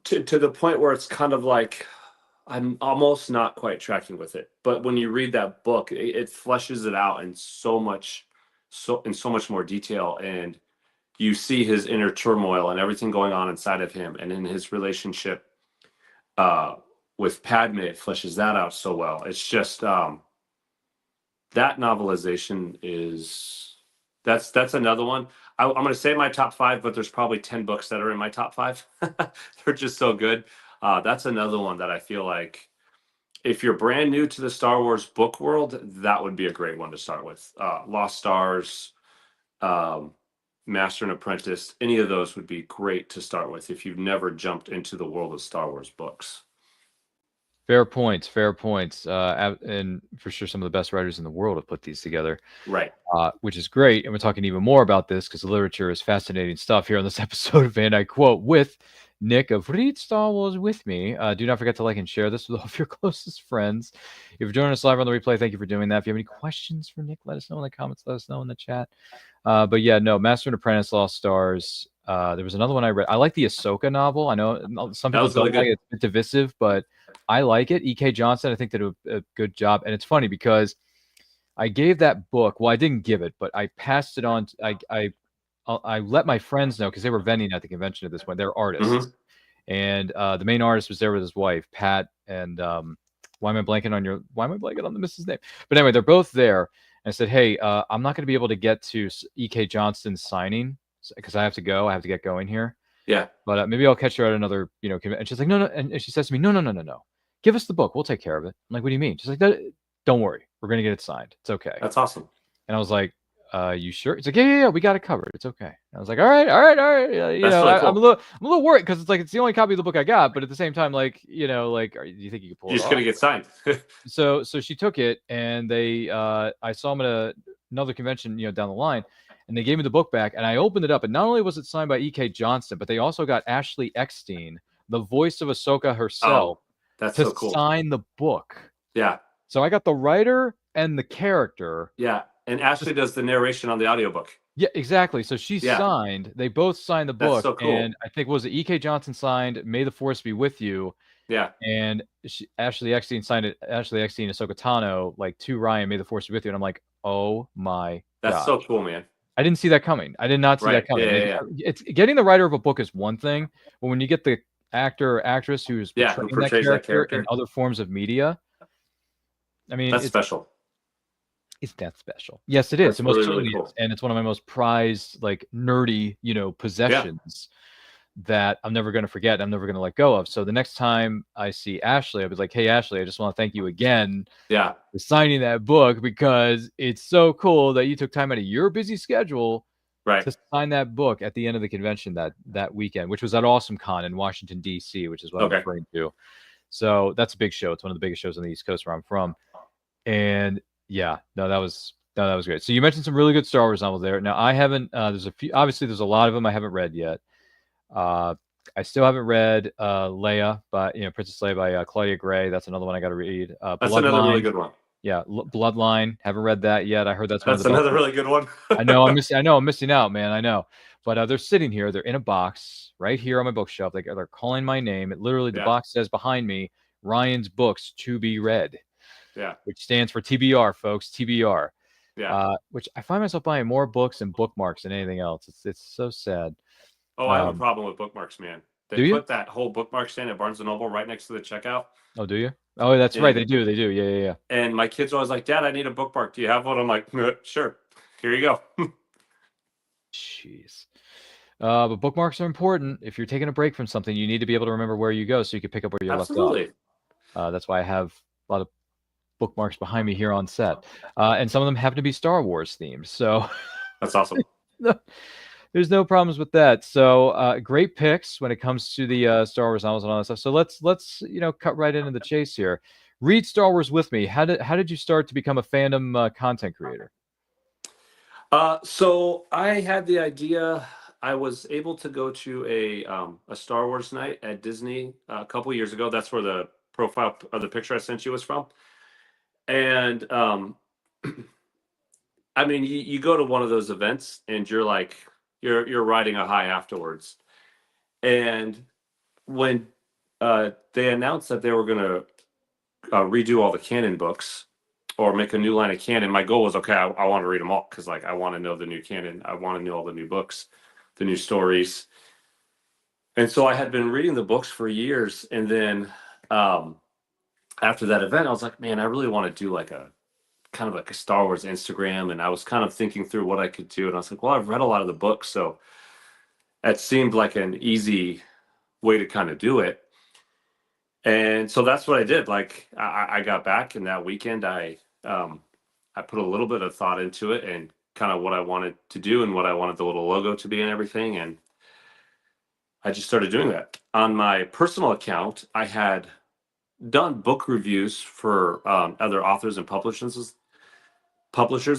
[SPEAKER 7] the point where it's kind of like, I'm almost not quite tracking with it. But when you read that book, it fleshes it out in so much more detail, and you see his inner turmoil and everything going on inside of him, and in his relationship with Padme, it fleshes that out so well. It's just that novelization is that's another one. I'm going to say my top 5, but there's probably 10 books that are in my top 5. They're just so good. That's another one that I feel like if you're brand new to the Star Wars book world, that would be a great one to start with. Lost Stars, Master and Apprentice, any of those would be great to start with if you've never jumped into the world of Star Wars books.
[SPEAKER 6] Fair points, fair points. And for sure, some of the best writers in the world have put these together,
[SPEAKER 7] Right.
[SPEAKER 6] which is great. And we're talking even more about this because the literature is fascinating stuff here on this episode of And I Quote with Nick of Read Star Wars With Me. Do not forget to like and share this with all of your closest friends. If you're joining us live on the replay, thank you for doing that. If you have any questions for Nick, let us know in the comments. Let us know in the chat. But yeah, no, Master and Apprentice, Lost Stars. There was another one I read. I like the Ahsoka novel. I know some people don't like it. It's a bit divisive, but I like it. E.K. Johnson, I think, did a good job. And it's funny because I gave that book. Well, I didn't give it, but I passed it on. I let my friends know because they were vending at the convention at this point. They're artists.
[SPEAKER 7] Mm-hmm.
[SPEAKER 6] And the main artist was there with his wife, Pat. And why am I blanking on the missus' name? But anyway, they're both there. And I said, hey, I'm not going to be able to get to E.K. Johnston's signing because I have to go. I have to get going here.
[SPEAKER 7] Yeah.
[SPEAKER 6] But maybe I'll catch her at another, and she's like, no. And she says to me, no. Give us the book. We'll take care of it. I'm like, what do you mean? She's like, don't worry. We're going to get it signed. It's okay.
[SPEAKER 7] That's awesome.
[SPEAKER 6] And I was like, you sure? It's like, yeah, we got it covered. It's okay. And I was like, all right. Really cool. I'm a little worried because it's like, it's the only copy of the book I got. But at the same time, do you think you could pull it off?
[SPEAKER 7] You're just going to get signed.
[SPEAKER 6] So she took it and I saw them at another convention, down the line. And they gave me the book back, and I opened it up. And not only was it signed by E.K. Johnston, but they also got Ashley Eckstein, the voice of Ahsoka herself,
[SPEAKER 7] that's
[SPEAKER 6] to
[SPEAKER 7] so cool.
[SPEAKER 6] sign the book.
[SPEAKER 7] Yeah.
[SPEAKER 6] So I got the writer and the character.
[SPEAKER 7] Yeah, and Ashley does the narration on the audiobook.
[SPEAKER 6] Yeah, exactly. So she signed. They both signed the book.
[SPEAKER 7] That's so cool.
[SPEAKER 6] And I think, was it E.K. Johnston signed May the Force Be With You?
[SPEAKER 7] Yeah.
[SPEAKER 6] And Ashley Eckstein signed it. Ashley Eckstein, Ahsoka Tano, to Ryan, May the Force Be With You. And I'm like, oh my God.
[SPEAKER 7] That's so cool, man.
[SPEAKER 6] I didn't see that coming. I did not see that coming.
[SPEAKER 7] Yeah.
[SPEAKER 6] It's getting the writer of a book is one thing, but when you get the actor or actress who portrays that character in other forms of media, I mean,
[SPEAKER 7] that's special.
[SPEAKER 6] It's that special. Yes, it is.
[SPEAKER 7] That's really cool.
[SPEAKER 6] Is, and it's one of my most prized, nerdy, possessions that I'm never going to forget. I'm never going to let go of. So the next time I see Ashley, I'll be like, hey, Ashley, I just want to thank you again for signing that book because it's so cool that you took time out of your busy schedule to sign that book at the end of the convention that weekend, which was at Awesome Con in Washington, D.C., which is what I'm referring to. So that's a big show. It's one of the biggest shows on the East Coast where I'm from. And that was great. So you mentioned some really good Star Wars novels there. Now I haven't, there's a lot of them I haven't read yet. I still haven't read Leia by Princess Leia by Claudia Gray. That's another one I got to read.
[SPEAKER 7] That's another really good one.
[SPEAKER 6] Yeah, Bloodline. Haven't read that yet. I heard that's
[SPEAKER 7] another really good one.
[SPEAKER 6] I know I'm missing out, man. I know, but they're sitting here. They're in a box right here on my bookshelf. They're calling my name. It literally the box says behind me, Ryan's Books to be read.
[SPEAKER 7] Yeah,
[SPEAKER 6] which stands for TBR, folks. TBR.
[SPEAKER 7] Yeah.
[SPEAKER 6] Which I find myself buying more books and bookmarks than anything else. It's so sad.
[SPEAKER 7] Oh, I have a problem with bookmarks, man. They put that whole bookmark stand at Barnes & Noble right next to the checkout.
[SPEAKER 6] Oh, do you? Oh, that's right. They do. Yeah.
[SPEAKER 7] And my kids are always like, Dad, I need a bookmark. Do you have one? I'm like, sure. Here you go.
[SPEAKER 6] Jeez. But bookmarks are important. If you're taking a break from something, you need to be able to remember where you go so you can pick up where you left off. That's why I have a lot of bookmarks behind me here on set. And some of them happen to be Star Wars themed. So
[SPEAKER 7] that's awesome.
[SPEAKER 6] There's no problems with that. So great picks when it comes to the Star Wars novels and all that stuff. So let's cut right into the chase here. Read Star Wars With Me. How did you start to become a fandom content creator?
[SPEAKER 7] So I had the idea. I was able to go to a Star Wars night at Disney a couple years ago. That's where the profile of the picture I sent you was from. And I mean, you go to one of those events and you're like, you're riding a high afterwards. And when they announced that they were going to redo all the canon books or make a new line of canon, my goal was, okay, I want to read them all because I want to know the new canon. I want to know all the new books, the new stories. And so I had been reading the books for years. And then after that event, I was like, man, I really want to do like a kind of like a Star Wars Instagram. And I was kind of thinking through what I could do. And I was like, well, I've read a lot of the books. So it seemed like an easy way to kind of do it. And so that's what I did. Like I got back, and that weekend I put a little bit of thought into it and kind of what I wanted to do and what I wanted the little logo to be and everything. And I just started doing that. On my personal account, I had done book reviews for other authors and publishers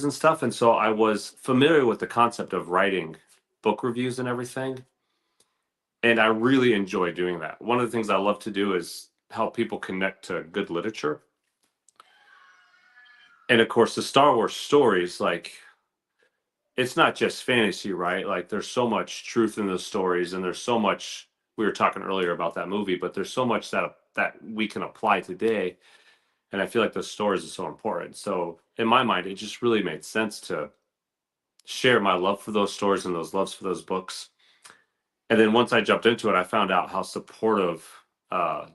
[SPEAKER 7] and stuff. And so I was familiar with the concept of writing book reviews and everything. And I really enjoy doing that. One of the things I love to do is help people connect to good literature. And of course, the Star Wars stories, like, it's not just fantasy, right? Like, there's so much truth in those stories, and there's so much. We were talking earlier about that movie, but there's so much that we can apply today. And I feel like those stories are so important. So in my mind, it just really made sense to share my love for those stories and those loves for those books. And then once I jumped into it, I found out how supportive the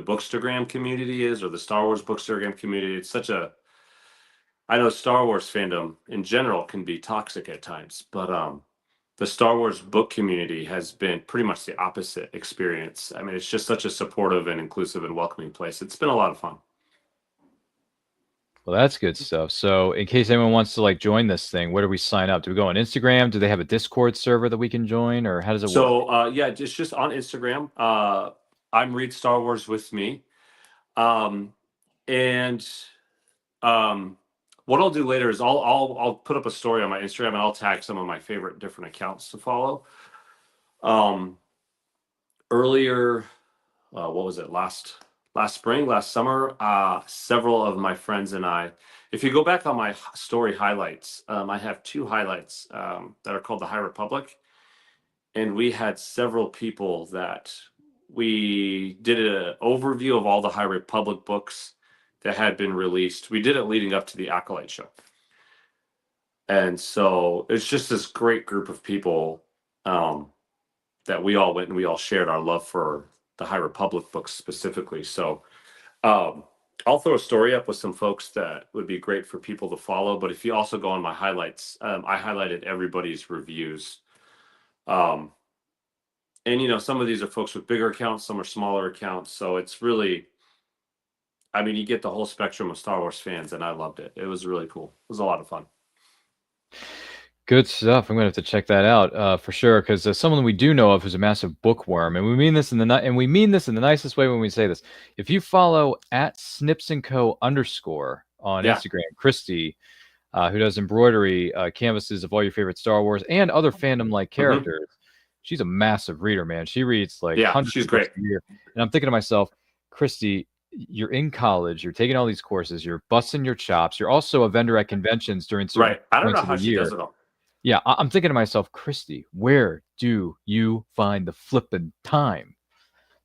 [SPEAKER 7] Bookstagram community is, or the Star Wars Bookstagram community. It's such a, I know Star Wars fandom in general can be toxic at times, but the Star Wars book community has been pretty much the opposite experience. I mean, it's just such a supportive and inclusive and welcoming place. It's been a lot of fun.
[SPEAKER 6] Well, that's good stuff. So, in case anyone wants to like join this thing, where do we sign up? Do we go on Instagram? Do they have a Discord server that we can join, or how does it work?
[SPEAKER 7] So yeah, just on Instagram. I'm Read Star Wars with me. And what I'll do later is I'll put up a story on my Instagram, and I'll tag some of my favorite different accounts to follow. Earlier, what was it, last spring, last summer, several of my friends and I, if you go back on my story highlights, I have 2 highlights that are called the High Republic. And we had several people that we did an overview of all the High Republic books that had been released. We did it leading up to the Acolyte show. And so it's just this great group of people that we all went and we all shared our love for the High Republic books specifically. So I'll throw a story up with some folks that would be great for people to follow. But if you also go on my highlights, I highlighted everybody's reviews. And you know, some of these are folks with bigger accounts, some are smaller accounts. So it's really, I mean, you get the whole spectrum of Star Wars fans, and I loved it. It was really cool. It was a lot of fun.
[SPEAKER 6] Good stuff. I'm gonna have to check that out for sure, because someone we do know of who's a massive bookworm, and we mean this in the nicest way when we say this. If you follow at @snipsandco_ on
[SPEAKER 7] Yeah.
[SPEAKER 6] Instagram, Christy, who does embroidery canvases of all your favorite Star Wars and other fandom-like characters, she's a massive reader, man. She reads like hundreds
[SPEAKER 7] she's
[SPEAKER 6] of books
[SPEAKER 7] great.
[SPEAKER 6] a year, and I'm thinking to myself, Christy, you're in college, you're taking all these courses, you're busting your chops, you're also a vendor at conventions during certain
[SPEAKER 7] Right. I don't
[SPEAKER 6] points
[SPEAKER 7] know
[SPEAKER 6] of
[SPEAKER 7] how
[SPEAKER 6] the
[SPEAKER 7] she
[SPEAKER 6] year.
[SPEAKER 7] does it all.
[SPEAKER 6] Yeah, I'm thinking to myself, Christy, where do you find the flippin' time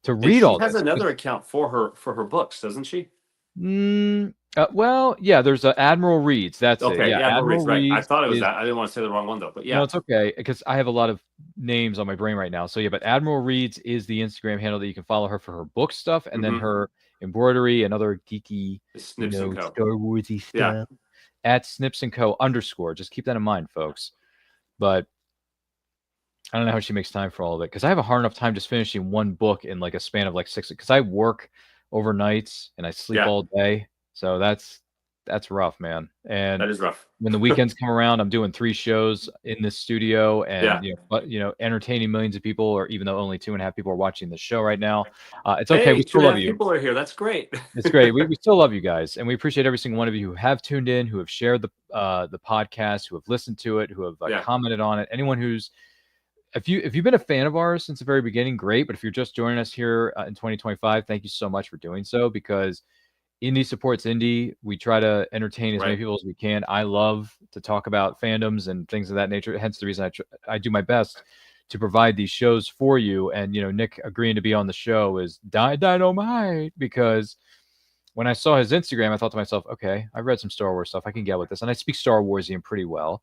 [SPEAKER 6] to
[SPEAKER 7] And
[SPEAKER 6] read
[SPEAKER 7] she
[SPEAKER 6] all
[SPEAKER 7] has
[SPEAKER 6] this?
[SPEAKER 7] another account for her books, doesn't she?
[SPEAKER 6] Well, yeah, there's Admiral Reads. That's it.
[SPEAKER 7] Okay,
[SPEAKER 6] Yeah,
[SPEAKER 7] Admiral Reads, right. I
[SPEAKER 6] Reads
[SPEAKER 7] thought it was
[SPEAKER 6] is
[SPEAKER 7] that. I didn't want to say the wrong one though, but
[SPEAKER 6] no,
[SPEAKER 7] yeah.
[SPEAKER 6] it's okay because I have a lot of names on my brain right now. So yeah, but Admiral Reads is the Instagram handle that you can follow her for her book stuff, and then her embroidery and other geeky,
[SPEAKER 7] Snips and Co.
[SPEAKER 6] Star Warsy stuff.
[SPEAKER 7] Yeah.
[SPEAKER 6] At @snipsandco_. Just keep that in mind, folks. But I don't know how she makes time for all of it, because I have a hard enough time just finishing one book in like a span of like 6, because I work overnights and I sleep all day. So that's rough, man. And
[SPEAKER 7] That is rough.
[SPEAKER 6] when the weekends come around, I'm doing 3 shows in this studio, and entertaining millions of people, or even though only 2.5 people are watching the show right now, it's okay.
[SPEAKER 7] Hey,
[SPEAKER 6] We still love you.
[SPEAKER 7] people are here. That's great.
[SPEAKER 6] It's great. We still love you guys, and we appreciate every single one of you who have tuned in, who have shared the podcast, who have listened to it, who have commented on it. Anyone who's, if you've been a fan of ours since the very beginning, great. But if you're just joining us here in 2025, thank you so much for doing so, because indie supports indie. We try to entertain as many people as we can. I love to talk about fandoms and things of that nature. Hence the reason I do my best to provide these shows for you. And Nick agreeing to be on the show is dynamite, because when I saw his Instagram, I thought to myself, okay, I've read some Star Wars stuff. I can get with this, and I speak Star Warsian pretty well.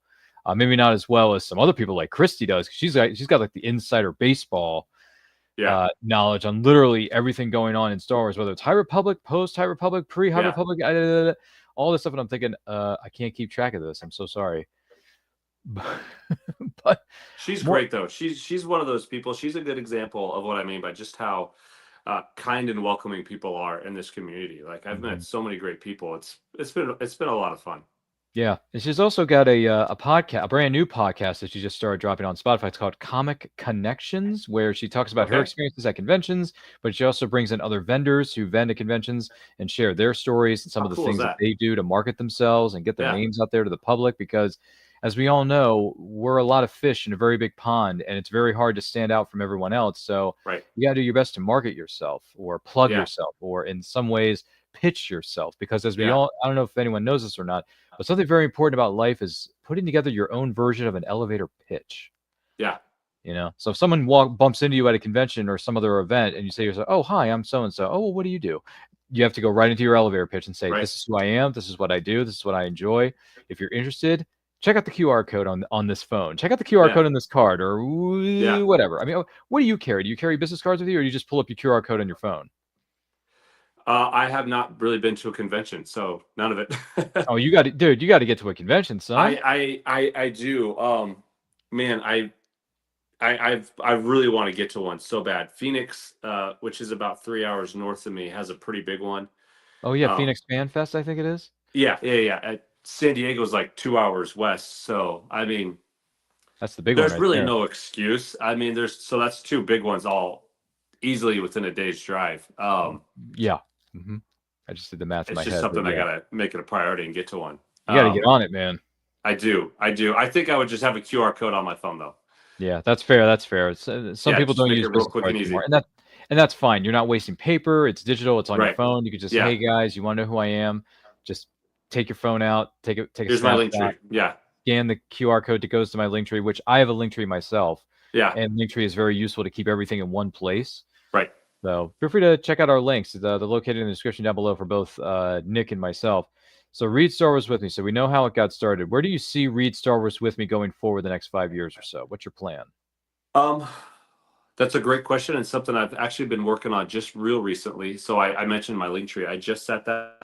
[SPEAKER 6] Maybe not as well as some other people like Christy does, because she's got like the insider baseball
[SPEAKER 7] Yeah.
[SPEAKER 6] knowledge on literally everything going on in Star Wars, whether it's High Republic, post High Republic, pre High
[SPEAKER 7] Yeah.
[SPEAKER 6] Republic, all this stuff. And I'm thinking, I can't keep track of this. I'm so sorry. But
[SPEAKER 7] She's
[SPEAKER 6] more,
[SPEAKER 7] great though. She's one of those people. She's a good example of what I mean by just how kind and welcoming people are in this community. Like I've met so many great people. It's been a lot of fun.
[SPEAKER 6] yeah, and she's also got a podcast, a brand new podcast that she just started dropping on Spotify. It's called Comic Connections, where she talks about her
[SPEAKER 7] Okay.
[SPEAKER 6] experiences at conventions, but she also brings in other vendors who vend at conventions and share their stories and some
[SPEAKER 7] How
[SPEAKER 6] of the
[SPEAKER 7] cool is
[SPEAKER 6] things that
[SPEAKER 7] that?
[SPEAKER 6] they do to market themselves and get their
[SPEAKER 7] Yeah.
[SPEAKER 6] names out there to the public. Because, as we all know, we're a lot of fish in a very big pond, and it's very hard to stand out from everyone else. So
[SPEAKER 7] Right.
[SPEAKER 6] you got to do your best to market yourself, or plug
[SPEAKER 7] Yeah.
[SPEAKER 6] yourself, or in some ways pitch yourself. Because as we
[SPEAKER 7] Yeah.
[SPEAKER 6] all, I don't know if anyone knows this or not, but something very important about life is putting together your own version of an elevator pitch.
[SPEAKER 7] Yeah.
[SPEAKER 6] So if someone bumps into you at a convention or some other event, and you say to yourself, "Oh, hi, I'm so and so." "Oh, well, what do you do?" You have to go right into your elevator pitch and say,
[SPEAKER 7] Right.
[SPEAKER 6] "This is who I am. This is what I do. This is what I enjoy. If you're interested, check out the QR code on this phone. Check out the QR
[SPEAKER 7] Yeah.
[SPEAKER 6] code on this card, or
[SPEAKER 7] Yeah.
[SPEAKER 6] whatever." I mean, what do you carry? Do you carry business cards with you, or do you just pull up your QR code on your phone?
[SPEAKER 7] I have not really been to a convention, so none of it.
[SPEAKER 6] Oh, you got to, dude. You got to get to a convention, son.
[SPEAKER 7] I do. Man, I really want to get to one so bad. Phoenix, which is about 3 hours north of me, has a pretty big one.
[SPEAKER 6] Oh yeah,
[SPEAKER 7] Um,
[SPEAKER 6] Phoenix Fan Fest, I think it is.
[SPEAKER 7] Yeah. San Diego's like 2 hours west, so I mean,
[SPEAKER 6] That's the big one
[SPEAKER 7] there's
[SPEAKER 6] right
[SPEAKER 7] really
[SPEAKER 6] there.
[SPEAKER 7] no excuse. I mean, that's two big ones all easily within a day's drive.
[SPEAKER 6] Yeah. hmm I just did the math in
[SPEAKER 7] It's
[SPEAKER 6] my
[SPEAKER 7] just
[SPEAKER 6] head.
[SPEAKER 7] something
[SPEAKER 6] But
[SPEAKER 7] I
[SPEAKER 6] yeah,
[SPEAKER 7] gotta make it a priority and get to one.
[SPEAKER 6] you got to get on it, man.
[SPEAKER 7] I do. I think I would just have a QR code on my phone though.
[SPEAKER 6] Yeah, that's fair. That's fair. It's, some
[SPEAKER 7] Yeah,
[SPEAKER 6] people
[SPEAKER 7] just
[SPEAKER 6] don't
[SPEAKER 7] make
[SPEAKER 6] use
[SPEAKER 7] it real
[SPEAKER 6] business
[SPEAKER 7] quick and
[SPEAKER 6] cards anymore,
[SPEAKER 7] easy.
[SPEAKER 6] and that's fine. You're not wasting paper. It's digital. It's on your
[SPEAKER 7] Right.
[SPEAKER 6] phone. You could just,
[SPEAKER 7] Yeah.
[SPEAKER 6] hey guys, you want to know who I am? Just take your phone out, take a
[SPEAKER 7] Here's my link
[SPEAKER 6] snapshot,
[SPEAKER 7] tree. Yeah.
[SPEAKER 6] scan the QR code that goes to my link tree, which I have a link tree myself,
[SPEAKER 7] Yeah.
[SPEAKER 6] and link tree is very useful to keep everything in one place.
[SPEAKER 7] Right.
[SPEAKER 6] So feel free to check out our links. They're located in the description down below for both Nick and myself. So read Star Wars with me. So we know how it got started. Where do you see read Star Wars with me going forward the next 5 years or so? What's your plan?
[SPEAKER 7] That's a great question and something I've actually been working on just real recently. So I mentioned my link tree. I just set that.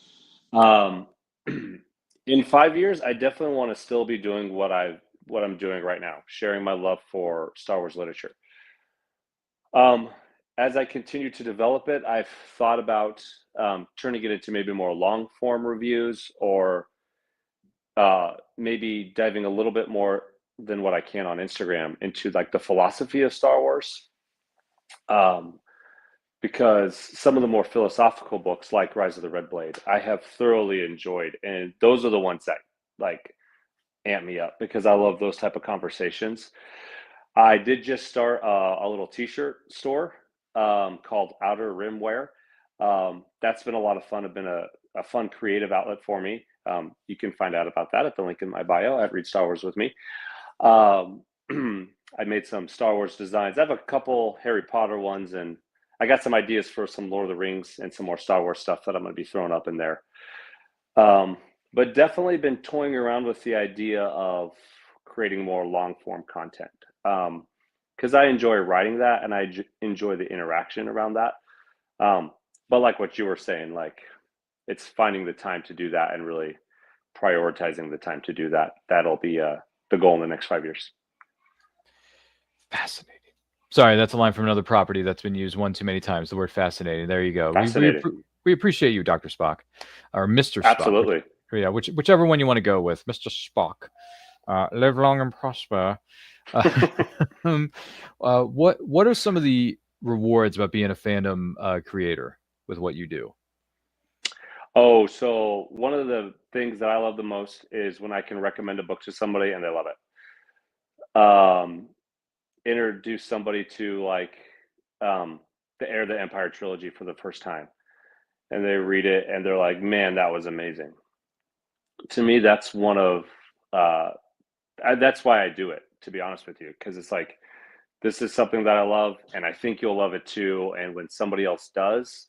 [SPEAKER 7] In 5 years, I definitely want to still be doing what I'm doing right now, sharing my love for Star Wars literature. As I continue to develop it, I've thought about turning it into maybe more long form reviews, or maybe diving a little bit more than what I can on Instagram into like the philosophy of Star Wars. Because some of the more philosophical books, like Rise of the Red Blade, I have thoroughly enjoyed, and those are the ones that like amp me up because I love those type of conversations. I did just start a little T-shirt store called Outer Rim Wear. That's been a lot of fun. It's been a fun creative outlet for me. You can find out about that at the link in my bio at Read Star Wars with me. I made some Star Wars designs. I have a couple Harry Potter ones, and I got some ideas for some Lord of the Rings and some more Star Wars stuff that I'm going to be throwing up in there. But definitely been toying around with the idea of creating more long form content. Because I enjoy writing that, and I enjoy the interaction around that. But like what you were saying, like it's finding the time to do that and really prioritizing the time to do that. That'll be the goal in the next 5 years.
[SPEAKER 6] Fascinating. Sorry, that's a line from another property that's been used one too many times. The word fascinating. There you go.
[SPEAKER 7] Fascinating.
[SPEAKER 6] We appreciate you, Dr. Spock, or Mr. Spock.
[SPEAKER 7] Absolutely.
[SPEAKER 6] Yeah, whichever one you want to go with, Mr. Spock. Live long and prosper. What are some of the rewards about being a fandom creator with what you do?
[SPEAKER 7] Oh, so one of the things that I love the most is when I can recommend a book to somebody and they love it. Introduce somebody to like the Heir of the Empire trilogy for the first time, and they read it and they're like, "Man, that was amazing." To me, that's one of that's why I do it, to be honest with you, because it's like this is something that I love, and I think you'll love it too. And when somebody else does,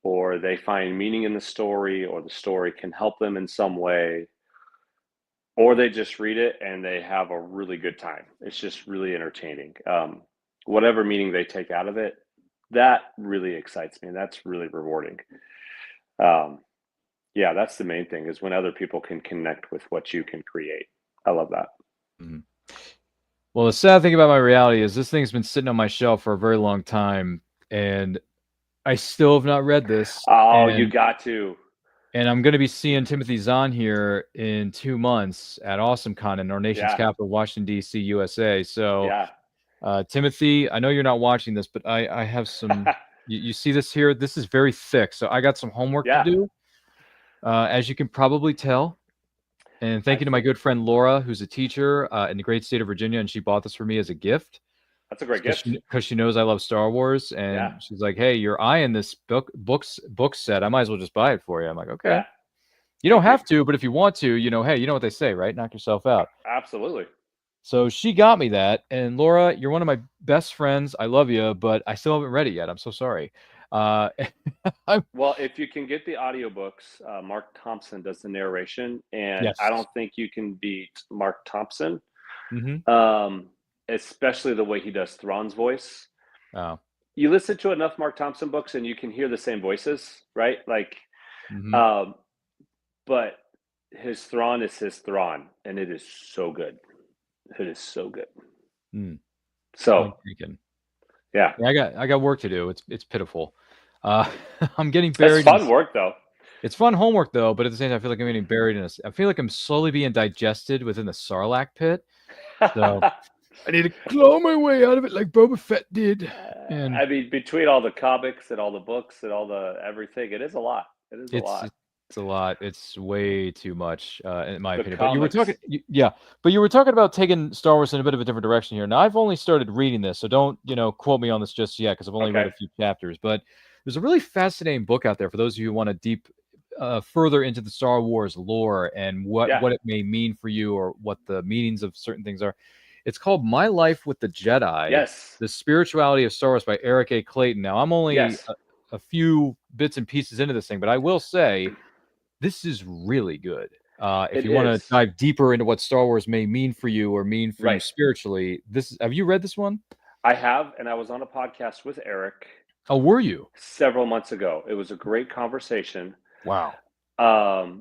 [SPEAKER 7] or they find meaning in the story, or the story can help them in some way, or they just read it and they have a really good time. It's just really entertaining. whatever meaning they take out of it, that really excites me, and that's really rewarding. Yeah, that's the main thing, is when other people can connect with what you can create. I love that.
[SPEAKER 6] Mhm. Well, the sad thing about my reality is this thing's been sitting on my shelf for a very long time, and I still have not read this.
[SPEAKER 7] Oh, you got to.
[SPEAKER 6] And I'm going to be seeing Timothy Zahn here in 2 months at AwesomeCon in our nation's
[SPEAKER 7] Yeah.
[SPEAKER 6] capital, Washington, D.C., USA. So,
[SPEAKER 7] Yeah.
[SPEAKER 6] Timothy, I know you're not watching this, but I have some. You see this here? This is very thick. So I got some homework to
[SPEAKER 7] Yeah.
[SPEAKER 6] do, as you can probably tell. And thank you to my good friend Laura, who's a teacher in the great state of Virginia, and she bought this for me as a gift.
[SPEAKER 7] That's a great gift.
[SPEAKER 6] Because she knows I love Star Wars, and
[SPEAKER 7] Yeah.
[SPEAKER 6] she's like, "Hey, you're eyeing this book set. I might as well just buy it for you." I'm like, "Okay."
[SPEAKER 7] Yeah.
[SPEAKER 6] You don't have to, but if you want to, hey, you know what they say, right? Knock yourself out.
[SPEAKER 7] Absolutely.
[SPEAKER 6] So she got me that. And Laura, you're one of my best friends. I love you, but I still haven't read it yet. I'm so sorry.
[SPEAKER 7] Well, if you can get the audiobooks, Mark Thompson does the narration, and
[SPEAKER 6] Yes.
[SPEAKER 7] I don't think you can beat Mark Thompson,
[SPEAKER 6] Mhm.
[SPEAKER 7] Especially the way he does Thrawn's voice.
[SPEAKER 6] Oh.
[SPEAKER 7] You listen to enough Mark Thompson books and you can hear the same voices, right? Like,
[SPEAKER 6] Mhm.
[SPEAKER 7] but his Thrawn is his Thrawn, and it is so good. It is so good.
[SPEAKER 6] Mm.
[SPEAKER 7] So,
[SPEAKER 6] yeah,
[SPEAKER 7] yeah,
[SPEAKER 6] I got work to do. It's pitiful. I'm getting
[SPEAKER 7] it's
[SPEAKER 6] buried.
[SPEAKER 7] fun work though.
[SPEAKER 6] It's fun homework though, but at the same time, I feel like I'm getting buried in a. I feel like I'm slowly being digested within the Sarlacc pit. So I need to claw my way out of it like Boba Fett did. And
[SPEAKER 7] I mean, between all the comics and all the books and all the everything, it is a lot. It is a lot.
[SPEAKER 6] It's a lot. It's way too much, in my
[SPEAKER 7] The
[SPEAKER 6] opinion. But you were
[SPEAKER 7] comics.
[SPEAKER 6] talking, yeah. But you were talking about taking Star Wars in a bit of a different direction here. Now I've only started reading this, so don't quote me on this just yet because I've only read a few chapters. But there's a really fascinating book out there for those of you who want to deep further into the Star Wars lore and what it may mean for you or what the meanings of certain things are. It's called My Life with the Jedi.
[SPEAKER 7] Yes.
[SPEAKER 6] The Spirituality of Star Wars by Eric A. Clayton. Now I'm only a few bits and pieces into this thing, but I will say this is really good. If you want to dive deeper into what Star Wars may mean for you or mean for you spiritually, have you read this one?
[SPEAKER 7] I have, and I was on a podcast with Eric.
[SPEAKER 6] Oh, were you?
[SPEAKER 7] Several months ago. It was a great conversation.
[SPEAKER 6] Wow.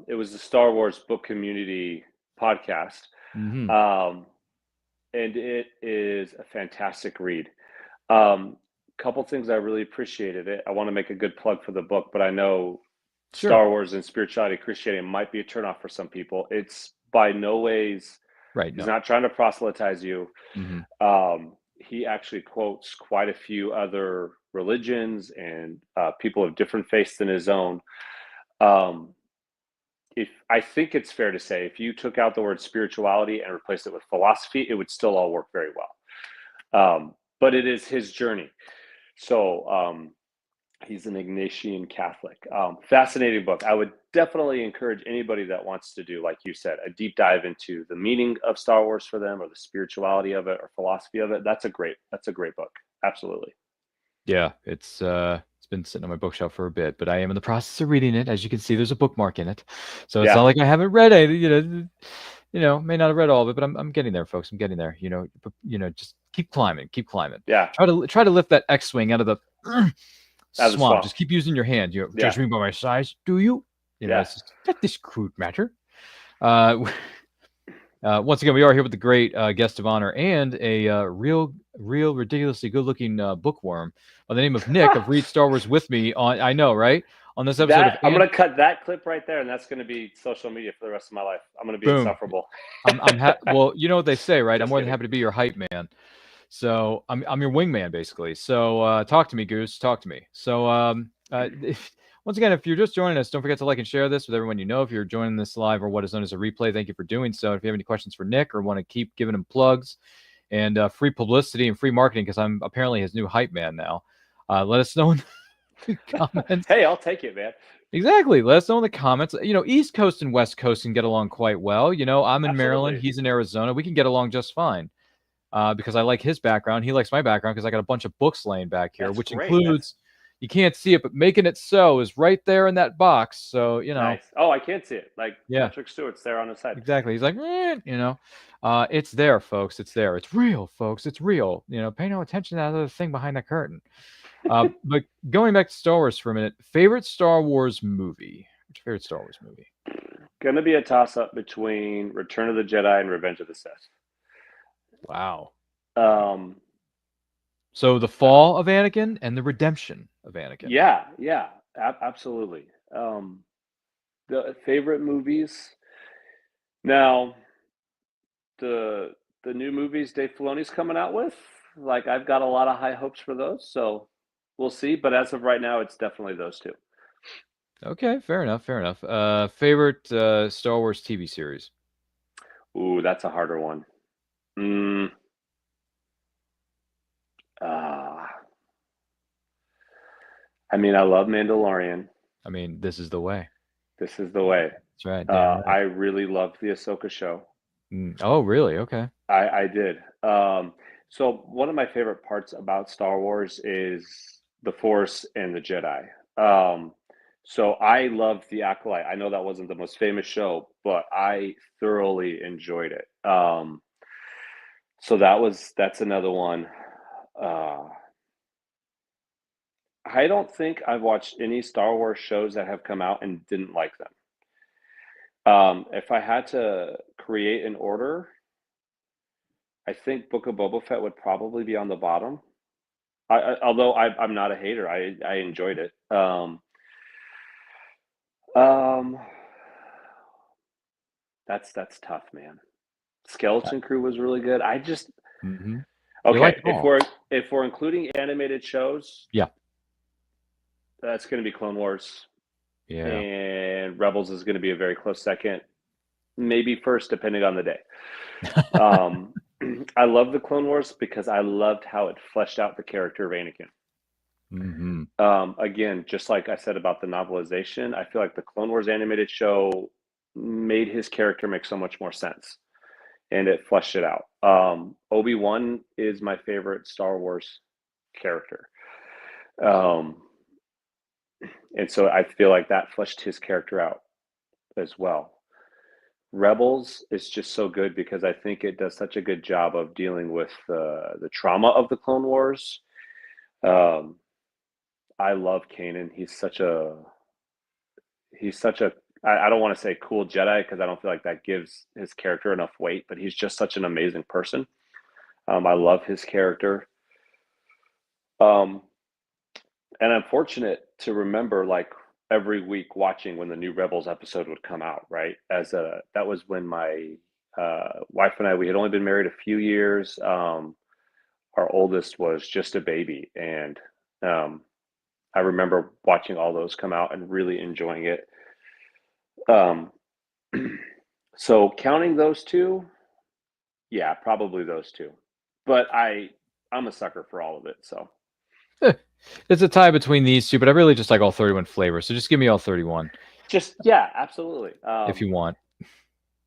[SPEAKER 7] It was the Star Wars book community podcast.
[SPEAKER 6] Mm-hmm.
[SPEAKER 7] And it is a fantastic read. Couple things I really appreciated it. I want to make a good plug for the book, but I know Star Wars and spirituality, Christianity might be a turnoff for some people. It's by no ways
[SPEAKER 6] right.
[SPEAKER 7] He's not trying to proselytize you.
[SPEAKER 6] Mm-hmm.
[SPEAKER 7] He actually quotes quite a few other religions and people of different faiths than his own. If I think it's fair to say, if you took out the word spirituality and replaced it with philosophy, it would still all work very well. But it is his journey. So he's an Ignatian Catholic. Fascinating book. I would definitely encourage anybody that wants to do, like you said, a deep dive into the meaning of Star Wars for them, or the spirituality of it, or philosophy of it. That's a great book. Absolutely.
[SPEAKER 6] Yeah, it's been sitting on my bookshelf for a bit, but I am in the process of reading it. As you can see, there's a bookmark in it, so it's not like I haven't read it. May not have read all of it, but I'm getting there, folks. I'm getting there. Just keep climbing.
[SPEAKER 7] Yeah.
[SPEAKER 6] Try to lift that X-wing out of the swamp. Just keep using your hand. Judge me by my size, do you? It's just, let this crude matter. Once again, we are here with the great guest of honor and a real ridiculously good-looking bookworm by the name of Nick of Read Star Wars with me. I know, right? On this episode,
[SPEAKER 7] I'm going to cut that clip right there, and that's going to be social media for the rest of my life. I'm going to be insufferable.
[SPEAKER 6] Well, you know what they say, right? I'm more than happy to be your hype man. So I'm your wingman, basically. So talk to me, Goose. Talk to me. So once again, if you're just joining us, don't forget to like and share this with everyone you know. If you're joining this live or what is known as a replay, thank you for doing so. If you have any questions for Nick or want to keep giving him plugs and free publicity and free marketing, because I'm apparently his new hype man now, let us know in the comments.
[SPEAKER 7] Hey, I'll take it, man.
[SPEAKER 6] Exactly. Let us know in the comments. East Coast and West Coast can get along quite well. I'm in Maryland. He's in Arizona. We can get along just fine. Because I like his background. He likes my background because I got a bunch of books laying back here, which includes, You can't see it, but making it so is right there in that box. So
[SPEAKER 7] Nice. Oh, I can't see it. Like
[SPEAKER 6] Yeah.
[SPEAKER 7] Patrick Stewart's there on the side.
[SPEAKER 6] Exactly. He's like, it's there, folks. It's there. It's real, folks. It's real. Pay no attention to that other thing behind the curtain. But going back to Star Wars for a minute, favorite Star Wars movie? What's your favorite Star Wars movie?
[SPEAKER 7] Gonna be a toss up between Return of the Jedi and Revenge of the Sith.
[SPEAKER 6] Wow.
[SPEAKER 7] Um,
[SPEAKER 6] So the fall of Anakin and the redemption of Anakin.
[SPEAKER 7] yeah, absolutely. The favorite movies. Now, the new movies Dave Filoni's coming out with, like I've got a lot of high hopes for those. So we'll see. But as of right now, it's definitely those two.
[SPEAKER 6] Okay, fair enough. Favorite Star Wars TV series?
[SPEAKER 7] Ooh, that's a harder one. I mean, I love Mandalorian.
[SPEAKER 6] I mean, this is the way.
[SPEAKER 7] This is the way.
[SPEAKER 6] That's right. Damn right.
[SPEAKER 7] I really loved the Ahsoka show.
[SPEAKER 6] Oh, really? Okay.
[SPEAKER 7] I did. So one of my favorite parts about Star Wars is the Force and the Jedi. So I loved The Acolyte. I know that wasn't the most famous show, but I thoroughly enjoyed it. So that's another one. I don't think I've watched any Star Wars shows that have come out and didn't like them. If I had to create an order, I think Book of Boba Fett would probably be on the bottom. Although I'm not a hater, I enjoyed it. That's tough, man. Skeleton Crew was really good.
[SPEAKER 6] Mm-hmm.
[SPEAKER 7] Okay. If we're including animated shows,
[SPEAKER 6] yeah,
[SPEAKER 7] that's going to be Clone Wars.
[SPEAKER 6] Yeah,
[SPEAKER 7] and Rebels is going to be a very close second, maybe first, depending on the day. I love the Clone Wars because I loved how it fleshed out the character of Anakin.
[SPEAKER 6] Mm-hmm.
[SPEAKER 7] Again, just like I said about the novelization, I feel like the Clone Wars animated show made his character make so much more sense, and it fleshed it out. Obi-Wan is my favorite Star Wars character. And so I feel like that fleshed his character out as well. Rebels is just so good because I think it does such a good job of dealing with the trauma of the Clone Wars. I love Kanan. He's such a I don't want to say cool Jedi because I don't feel like that gives his character enough weight, but he's just such an amazing person. I love his character. And I'm fortunate to remember like every week watching when the new Rebels episode would come out, right? That was when my wife and we had only been married a few years. Our oldest was just a baby, and I remember watching all those come out and really enjoying it. So counting those two, yeah, probably those two. But I'm a sucker for all of it, so.
[SPEAKER 6] It's a tie between these two, but I really just like all 31 flavors. So just give me all 31.
[SPEAKER 7] Yeah, absolutely.
[SPEAKER 6] If you want.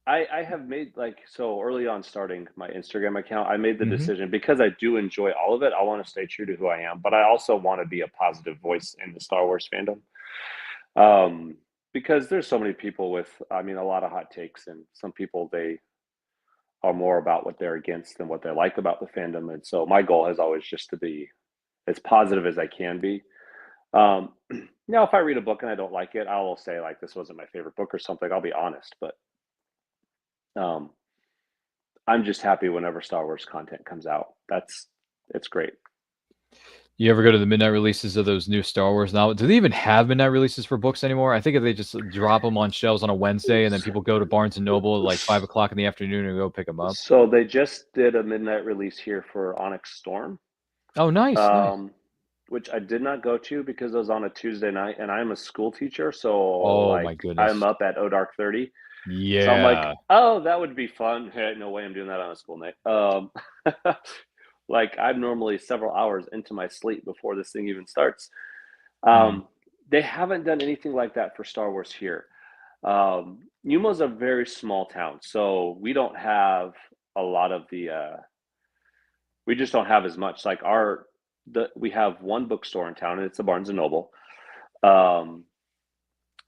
[SPEAKER 7] I have made so early on starting my Instagram account, I made the decision because I do enjoy all of it. I want to stay true to who I am, but I also want to be a positive voice in the Star Wars fandom. Because there's so many people with, a lot of hot takes, and some people, they are more about what they're against than what they like about the fandom. And so my goal has always just to be as positive as I can be. Now, if I read a book and I don't like it, I will say like, this wasn't my favorite book or something. I'll be honest, but I'm just happy whenever Star Wars content comes out. It's great.
[SPEAKER 6] You ever go to the midnight releases of those new Star Wars novels? Do they even have midnight releases for books anymore? I think they just drop them on shelves on a Wednesday, and then people go to Barnes & Noble at like 5 o'clock in the afternoon and go pick them up.
[SPEAKER 7] So they just did a midnight release here for Onyx Storm.
[SPEAKER 6] Oh, nice.
[SPEAKER 7] Which I did not go to because it was on a Tuesday night, and I'm a school teacher, so
[SPEAKER 6] my goodness,
[SPEAKER 7] I'm up at dark 30.
[SPEAKER 6] Yeah.
[SPEAKER 7] So I'm like, oh, that would be fun. Hey, no way I'm doing that on a school night. Like I'm normally several hours into my sleep before this thing even starts. They haven't done anything like that for Star Wars here. Yuma's a very small town, so we don't have a lot of the we just don't have as much. Like our
[SPEAKER 8] we have one bookstore in town, and it's the Barnes and Noble. Um,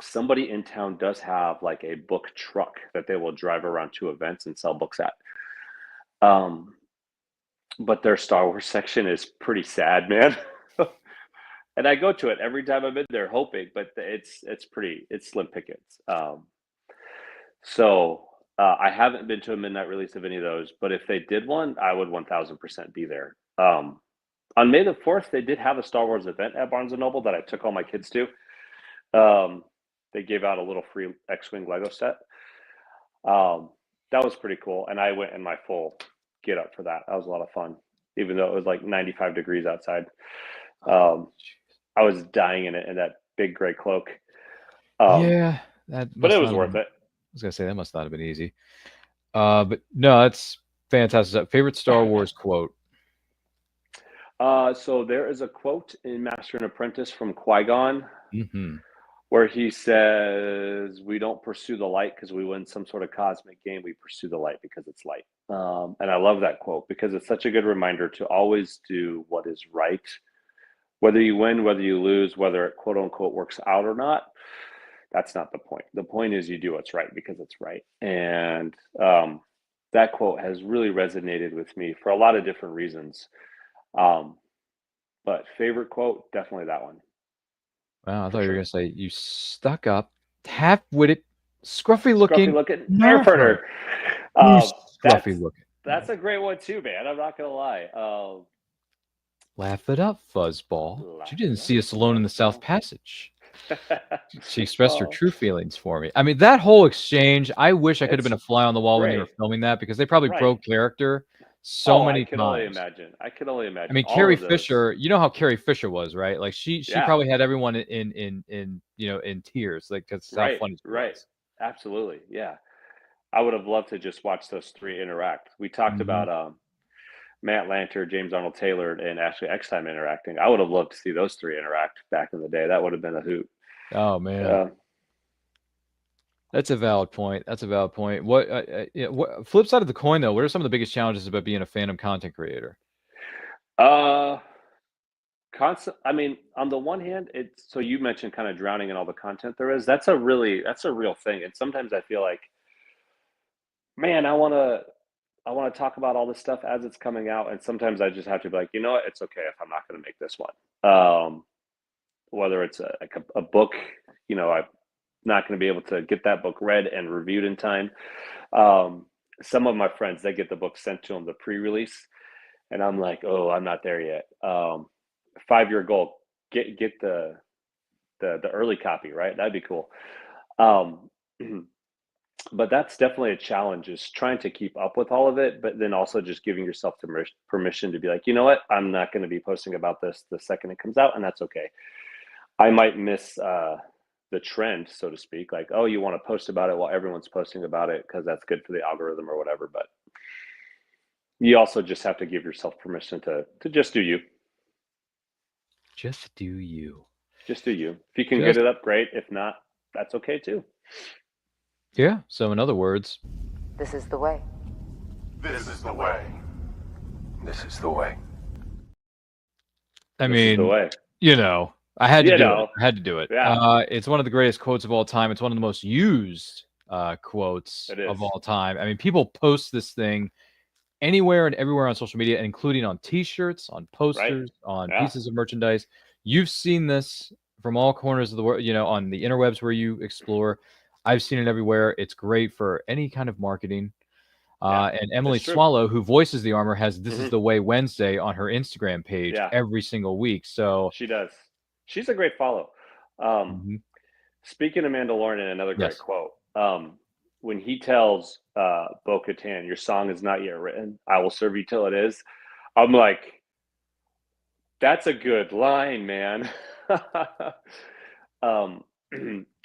[SPEAKER 8] Somebody in town does have like a book truck that they will drive around to events and sell books at. Um, but their Star Wars section is pretty sad, man. And I go to it every time I'm in there, hoping, but it's slim pickings. So I haven't been to a midnight release of any of those, but if they did one, I would 1000% be there. On May the 4th, they did have a Star Wars event at Barnes and Noble that I took all my kids to. They gave out a little free X-Wing Lego set. That was pretty cool, and I went in my full get up for that. That was a lot of fun, even though it was like 95 degrees outside. I was dying in it in that big gray cloak.
[SPEAKER 6] Yeah, that
[SPEAKER 8] but it was
[SPEAKER 6] must not
[SPEAKER 8] worth
[SPEAKER 6] have been-
[SPEAKER 8] it.
[SPEAKER 6] I was gonna say that must not have been easy. But no, that's fantastic. Favorite Star Wars quote?
[SPEAKER 8] So there is a quote in Master and Apprentice from Qui-Gon
[SPEAKER 6] Mm-hmm.
[SPEAKER 8] where he says, "We don't pursue the light because we win some sort of cosmic game. We pursue the light because it's light." And I love that quote because it's such a good reminder to always do what is right. Whether you win, whether you lose, whether it quote unquote works out or not, that's not the point. The point is you do what's right because it's right. And that quote has really resonated with me for a lot of different reasons. But favorite quote, definitely that one.
[SPEAKER 6] Wow, I
[SPEAKER 8] For
[SPEAKER 6] thought you were
[SPEAKER 8] sure.
[SPEAKER 6] gonna say you stuck up, half-witted, scruffy-looking
[SPEAKER 8] Scruffy-looking
[SPEAKER 6] Nerfer.
[SPEAKER 8] Nerfer.
[SPEAKER 6] You scruffy-looking.
[SPEAKER 8] That's a great one too, man. I'm not gonna lie.
[SPEAKER 6] Laugh it up, fuzzball.
[SPEAKER 8] Laugh
[SPEAKER 6] You didn't
[SPEAKER 8] it
[SPEAKER 6] see
[SPEAKER 8] up,
[SPEAKER 6] us alone in the South
[SPEAKER 8] fuzzball.
[SPEAKER 6] Passage. She expressed her
[SPEAKER 8] Oh,
[SPEAKER 6] true feelings for me. I mean, that whole exchange, I wish I could have been a
[SPEAKER 8] It's
[SPEAKER 6] fly on the wall when they were
[SPEAKER 8] great.
[SPEAKER 6] filming that because they probably
[SPEAKER 8] Right.
[SPEAKER 6] broke character so
[SPEAKER 8] I
[SPEAKER 6] many
[SPEAKER 8] can only
[SPEAKER 6] times.
[SPEAKER 8] imagine. I can only imagine.
[SPEAKER 6] I mean,
[SPEAKER 8] all
[SPEAKER 6] Carrie
[SPEAKER 8] of those.
[SPEAKER 6] Fisher, you know how Carrie Fisher was, right? Like she
[SPEAKER 8] Yeah.
[SPEAKER 6] probably had everyone in in tears, like because how
[SPEAKER 8] Right,
[SPEAKER 6] funny she
[SPEAKER 8] right.
[SPEAKER 6] was.
[SPEAKER 8] Absolutely. Yeah. I would have loved to just watch those three interact. We talked
[SPEAKER 6] Mhm.
[SPEAKER 8] about Matt Lanter, James Arnold Taylor, and Ashley Eckstein interacting. I would have loved to see those three interact back in the day. That would have been a hoot.
[SPEAKER 6] Oh man, that's a valid point. That's a valid point. What flip side of the coin though? What are some of the biggest challenges about being a fandom content creator?
[SPEAKER 8] Constant. I mean, on the one hand, it's so you mentioned kind of drowning in all the content there is. That's a real thing. And sometimes I feel like, man, I want to talk about all this stuff as it's coming out. And sometimes I just have to be like, you know what, it's okay if I'm not going to make this one. Whether it's a book, I'm not going to be able to get that book read and reviewed in time. Some of my friends, they get the book sent to them the pre-release, and I'm like, oh, I'm not there yet. 5-year goal, get the early copy, right? That'd be cool. But that's definitely a challenge, is trying to keep up with all of it, but then also just giving yourself permission to be like, you know what, I'm not going to be posting about this the second it comes out, and that's okay. I might miss the trend, so to speak, like, oh, you want to post about it while everyone's posting about it because that's good for the algorithm or whatever. But you also just have to give yourself permission to just do you.
[SPEAKER 6] Just do you.
[SPEAKER 8] Just do you. If you can get it up, great. If not, that's okay too.
[SPEAKER 6] Yeah. So in other words,
[SPEAKER 9] this is the way.
[SPEAKER 4] This is the way.
[SPEAKER 5] This is the way.
[SPEAKER 6] I
[SPEAKER 8] This is the
[SPEAKER 6] mean,
[SPEAKER 8] way.
[SPEAKER 6] I had to
[SPEAKER 8] You
[SPEAKER 6] do
[SPEAKER 8] know.
[SPEAKER 6] it. I had to do it.
[SPEAKER 8] Yeah.
[SPEAKER 6] It's one of the greatest quotes of all time. It's one of the most used quotes
[SPEAKER 8] It is.
[SPEAKER 6] of all time. I mean, people post this thing anywhere and everywhere on social media, including on T-shirts, on posters, on
[SPEAKER 8] Yeah.
[SPEAKER 6] pieces of merchandise. You've seen this from all corners of the world, on the interwebs where you explore. I've seen it everywhere. It's great for any kind of marketing. And Emily
[SPEAKER 8] it's true.
[SPEAKER 6] Swallow, who voices the armor, has "This
[SPEAKER 8] Mhm.
[SPEAKER 6] is the Way" Wednesday on her Instagram page
[SPEAKER 8] Yeah.
[SPEAKER 6] every single week. So
[SPEAKER 8] She does. She's a great follow.
[SPEAKER 6] Mhm.
[SPEAKER 8] Speaking of Mandalorian, another great
[SPEAKER 6] Yes.
[SPEAKER 8] quote. When he tells Bo-Katan, "Your song is not yet written. I will serve you till it is." I'm like, that's a good line, man.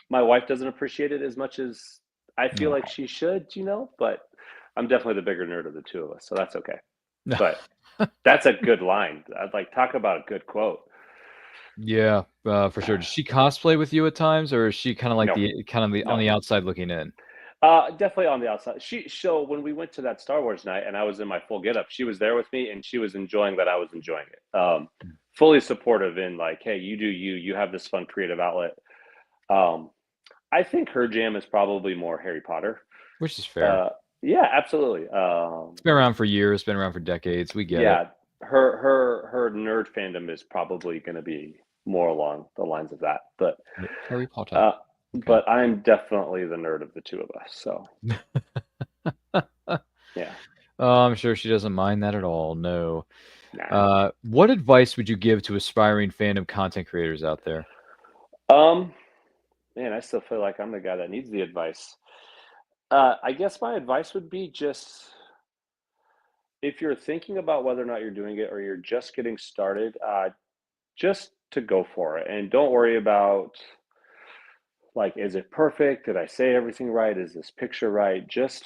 [SPEAKER 8] My wife doesn't appreciate it as much as I feel like she should, but I'm definitely the bigger nerd of the two of us, so that's okay. But that's a good line. I'd like, talk about a good quote.
[SPEAKER 6] Yeah, for sure. Does she cosplay with you at times, or is she kind of like
[SPEAKER 8] No.
[SPEAKER 6] on the outside looking in?
[SPEAKER 8] Definitely on the outside. So when we went to that Star Wars night and I was in my full getup, she was there with me and she was enjoying that I was enjoying it. fully supportive in like, hey, you do you have this fun creative outlet. I think her jam is probably more Harry Potter.
[SPEAKER 6] Which is fair.
[SPEAKER 8] Yeah, absolutely.
[SPEAKER 6] It's been around for years, been around for decades. We get it.
[SPEAKER 8] Her nerd fandom is probably going to be more along the lines of that. But
[SPEAKER 6] Harry Potter. Okay.
[SPEAKER 8] But I'm definitely the nerd of the two of us. So yeah.
[SPEAKER 6] I'm sure she doesn't mind that at all. No.
[SPEAKER 8] Nah.
[SPEAKER 6] What advice would you give to aspiring fandom content creators out there?
[SPEAKER 8] Man, I still feel like I'm the guy that needs the advice. I guess my advice would be just if you're thinking about whether or not you're doing it or you're just getting started, just to go for it and don't worry about like, is it perfect? Did I say everything right? Is this picture right? Just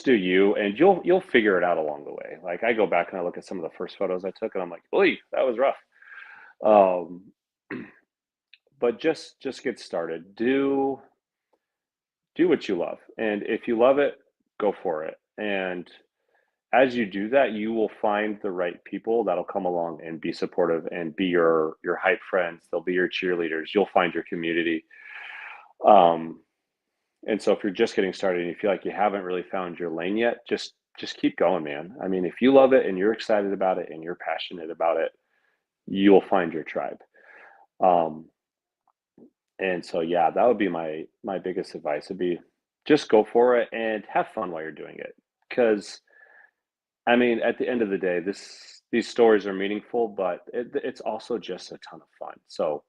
[SPEAKER 8] do you, and you'll figure it out along the way. Like I go back and I look at some of the first photos I took, and I'm like, "Oy, that was rough." But just get started. Do what you love, and if you love it, go for it. And as you do that, you will find the right people that'll come along and be supportive and be your hype friends. They'll be your cheerleaders. You'll find your community. And so if you're just getting started and you feel like you haven't really found your lane yet, just keep going, man. I mean, if you love it and you're excited about it and you're passionate about it, you'll find your tribe. And so yeah, that would be my biggest advice would be just go for it and have fun while you're doing it. Because I mean, at the end of the day, these stories are meaningful, but it's also just a ton of fun. So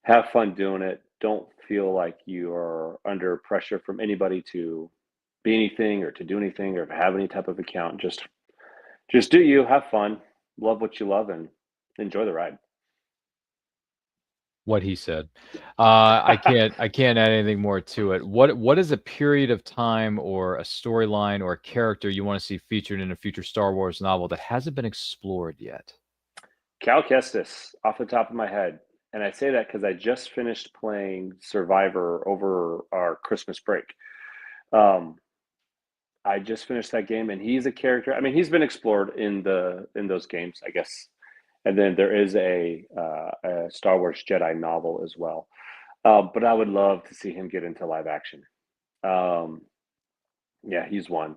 [SPEAKER 8] have fun doing it. Don't feel like you are under pressure from anybody to be anything or to do anything or have any type of account. Just do you, have fun, love what you love, and enjoy the ride.
[SPEAKER 6] What he said. I can't add anything more to it. What is a period of time or a storyline or a character you want to see featured in a future Star Wars novel that hasn't been explored yet?
[SPEAKER 8] Cal Kestis, off the top of my head. And I say that because I just finished playing Survivor over our Christmas break. I just finished that game, and he's a character. I mean, he's been explored in those games, I guess. And then there is a Star Wars Jedi novel as well. But I would love to see him get into live action. Yeah, he's one.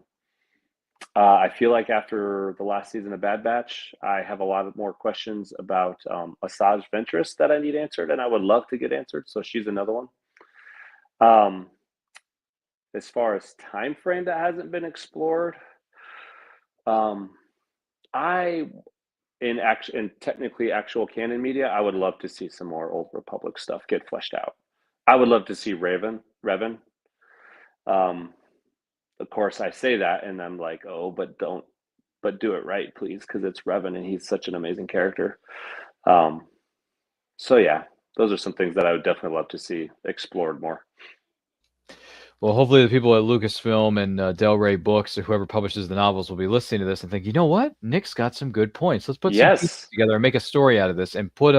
[SPEAKER 8] I feel like after the last season of Bad Batch, I have a lot more questions about Asajj Ventress that I need answered, and I would love to get answered. So she's another one. As far as time frame that hasn't been explored, in technically actual canon media, I would love to see some more Old Republic stuff get fleshed out. I would love to see Revan. Of course, I say that, and I'm like, oh, but do it right, please, because it's Revan, and he's such an amazing character. So yeah, those are some things that I would definitely love to see explored more.
[SPEAKER 6] Well, hopefully the people at Lucasfilm and Del Rey Books or whoever publishes the novels will be listening to this and think, you know what? Nick's got some good points. Let's put some pieces together and make a story out of this and put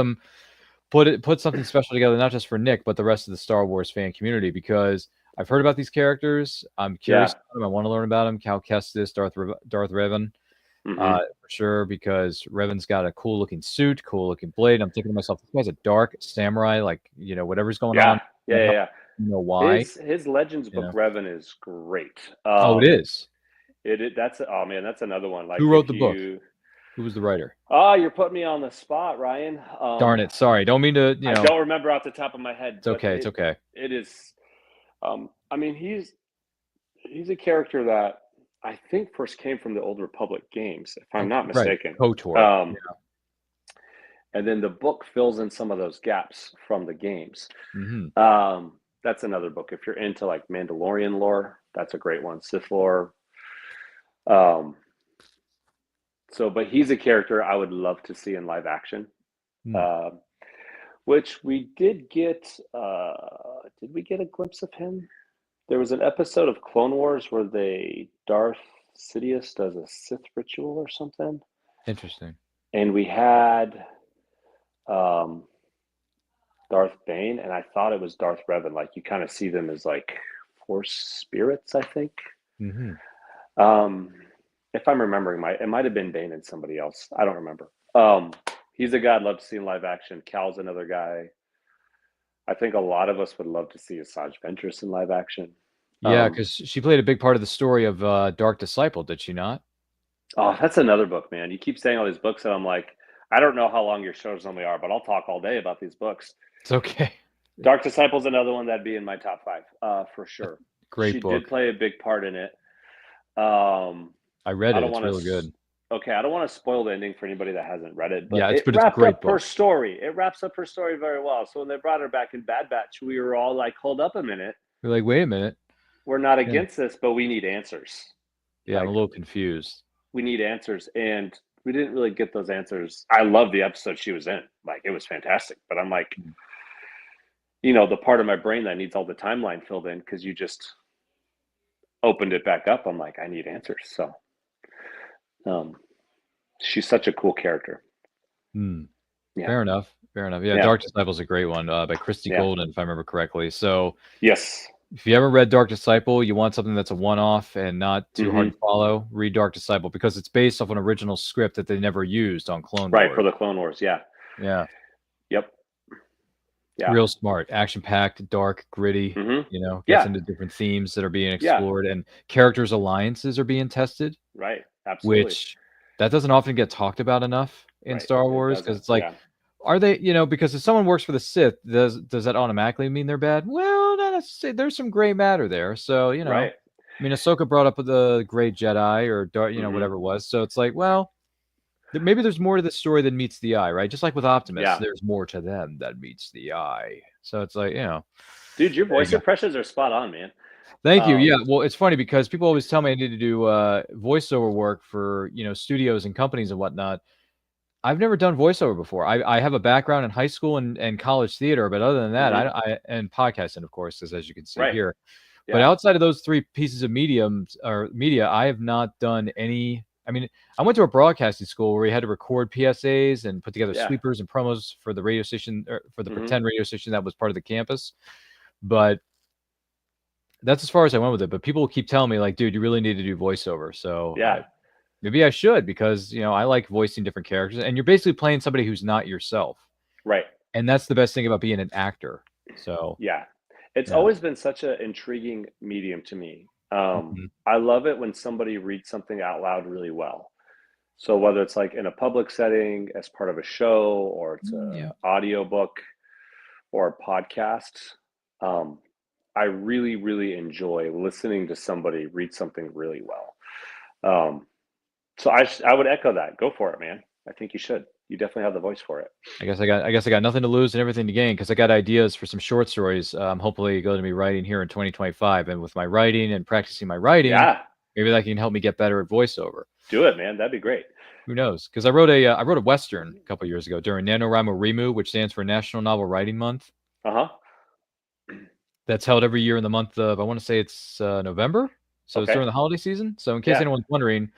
[SPEAKER 6] something special together, not just for Nick, but the rest of the Star Wars fan community, because I've heard about these characters. I'm curious about them. I want to learn about them. Cal Kestis, Darth Revan, for sure, because Revan's got a cool looking suit, cool looking blade. I'm thinking to myself, this guy's a dark samurai, like, whatever's going on.
[SPEAKER 8] Yeah.
[SPEAKER 6] You know why?
[SPEAKER 8] His Legends book Revan is great.
[SPEAKER 6] It is.
[SPEAKER 8] That's another one. Like,
[SPEAKER 6] who wrote the book? Who was the writer?
[SPEAKER 8] Oh, you're putting me on the spot, Ryan.
[SPEAKER 6] Darn it! Sorry, don't mean to.
[SPEAKER 8] I don't remember off the top of my head.
[SPEAKER 6] It's okay. It's okay.
[SPEAKER 8] It is. I mean, he's a character that I think first came from the Old Republic games, if I'm not mistaken.
[SPEAKER 6] Right. KOTOR.
[SPEAKER 8] And then the book fills in some of those gaps from the games. That's another book. If you're into like Mandalorian lore, that's a great one. Sith lore. But he's a character I would love to see in live action. Which we did get. Did we get a glimpse of him? There was an episode of Clone Wars where Darth Sidious does a Sith ritual or something.
[SPEAKER 6] Interesting.
[SPEAKER 8] And we had Darth Bane, and I thought it was Darth Revan. Like, you kind of see them as like Force spirits, I think. If I'm remembering, it might have been Bane and somebody else. I don't remember. He's a guy I'd love to see in live action. Cal's another guy. I think a lot of us would love to see Asajj Ventress in live action.
[SPEAKER 6] Yeah, because she played a big part of the story of Dark Disciple, did she not?
[SPEAKER 8] Oh, that's another book, man. You keep saying all these books, and I'm like, I don't know how long your shows normally are, but I'll talk all day about these books.
[SPEAKER 6] It's okay.
[SPEAKER 8] Dark Disciple's another one that'd be in my top 5, for sure.
[SPEAKER 6] Great
[SPEAKER 8] she
[SPEAKER 6] book.
[SPEAKER 8] did play a big part in it.
[SPEAKER 6] I read it. It's really good.
[SPEAKER 8] Okay, I don't want to spoil the ending for anybody that hasn't read it, but
[SPEAKER 6] Yeah,
[SPEAKER 8] it
[SPEAKER 6] it's a
[SPEAKER 8] wrapped
[SPEAKER 6] great
[SPEAKER 8] up
[SPEAKER 6] book.
[SPEAKER 8] her story. It wraps up her story very well. So when they brought her back in Bad Batch, we were all like, hold up a minute.
[SPEAKER 6] We're like, wait a minute.
[SPEAKER 8] We're not against this, but we need answers.
[SPEAKER 6] Yeah, I'm a little confused.
[SPEAKER 8] We need answers, and we didn't really get those answers. I love the episode she was in. Like, it was fantastic. But I'm like, the part of my brain that needs all the timeline filled in because you just opened it back up. I'm like, I need answers. So she's such a cool character.
[SPEAKER 6] Yeah. Fair enough. Yeah, Dark Disciple's a great one by Christy Golden, if I remember correctly. So
[SPEAKER 8] yes.
[SPEAKER 6] If you haven't read Dark Disciple, you want something that's a one-off and not too hard to follow, read Dark Disciple because it's based off an original script that they never used on Clone Wars.
[SPEAKER 8] Right, for the Clone Wars, yeah.
[SPEAKER 6] Yeah.
[SPEAKER 8] Yep. Yeah.
[SPEAKER 6] Real smart, action-packed, dark, gritty, gets into different themes that are being explored and characters' alliances are being tested.
[SPEAKER 8] Right, absolutely.
[SPEAKER 6] Which that doesn't often get talked about enough in Star Wars because it's like, are they, because if someone works for the Sith, does that automatically mean they're bad? Well, not necessarily. There's some gray matter there. So, I mean, Ahsoka brought up the gray Jedi or Darth, whatever it was. So it's like, well, maybe there's more to the story than meets the eye, right? Just like with Optimus, there's more to them than meets the eye. So it's like,
[SPEAKER 8] Dude, your voice impressions are spot on, man.
[SPEAKER 6] Thank you. Yeah. Well, it's funny because people always tell me I need to do voiceover work for, studios and companies and whatnot. I've never done voiceover before. I have a background in high school and college theater, but other than that, I and podcasting, of course, as you can see here. Yeah. But outside of those three pieces of media, I have not done any. I mean, I went to a broadcasting school where we had to record PSAs and put together sweepers and promos for the radio station, or for the pretend radio station that was part of the campus. But that's as far as I went with it. But people keep telling me, like, dude, you really need to do voiceover. So maybe I should because, I like voicing different characters. And you're basically playing somebody who's not yourself.
[SPEAKER 8] Right.
[SPEAKER 6] And that's the best thing about being an actor. So
[SPEAKER 8] it's always been such an intriguing medium to me. I love it when somebody reads something out loud really well. So whether it's like in a public setting as part of a show or it's an audio book or a podcast, I really, really enjoy listening to somebody read something really well. So I would echo that. Go for it, man. I think you should. You definitely have the voice for it.
[SPEAKER 6] I guess I got nothing to lose and everything to gain because I got ideas for some short stories. I'm hopefully going to be writing here in 2025, and with my writing and practicing my writing, maybe that can help me get better at voiceover.
[SPEAKER 8] Do it, man. That'd be great.
[SPEAKER 6] Who knows? Because I wrote a Western a couple years ago during NaNoWriMo Remu, which stands for National Novel Writing Month. That's held every year in the month of, I want to say it's November. So it's during the holiday season. So in case anyone's wondering,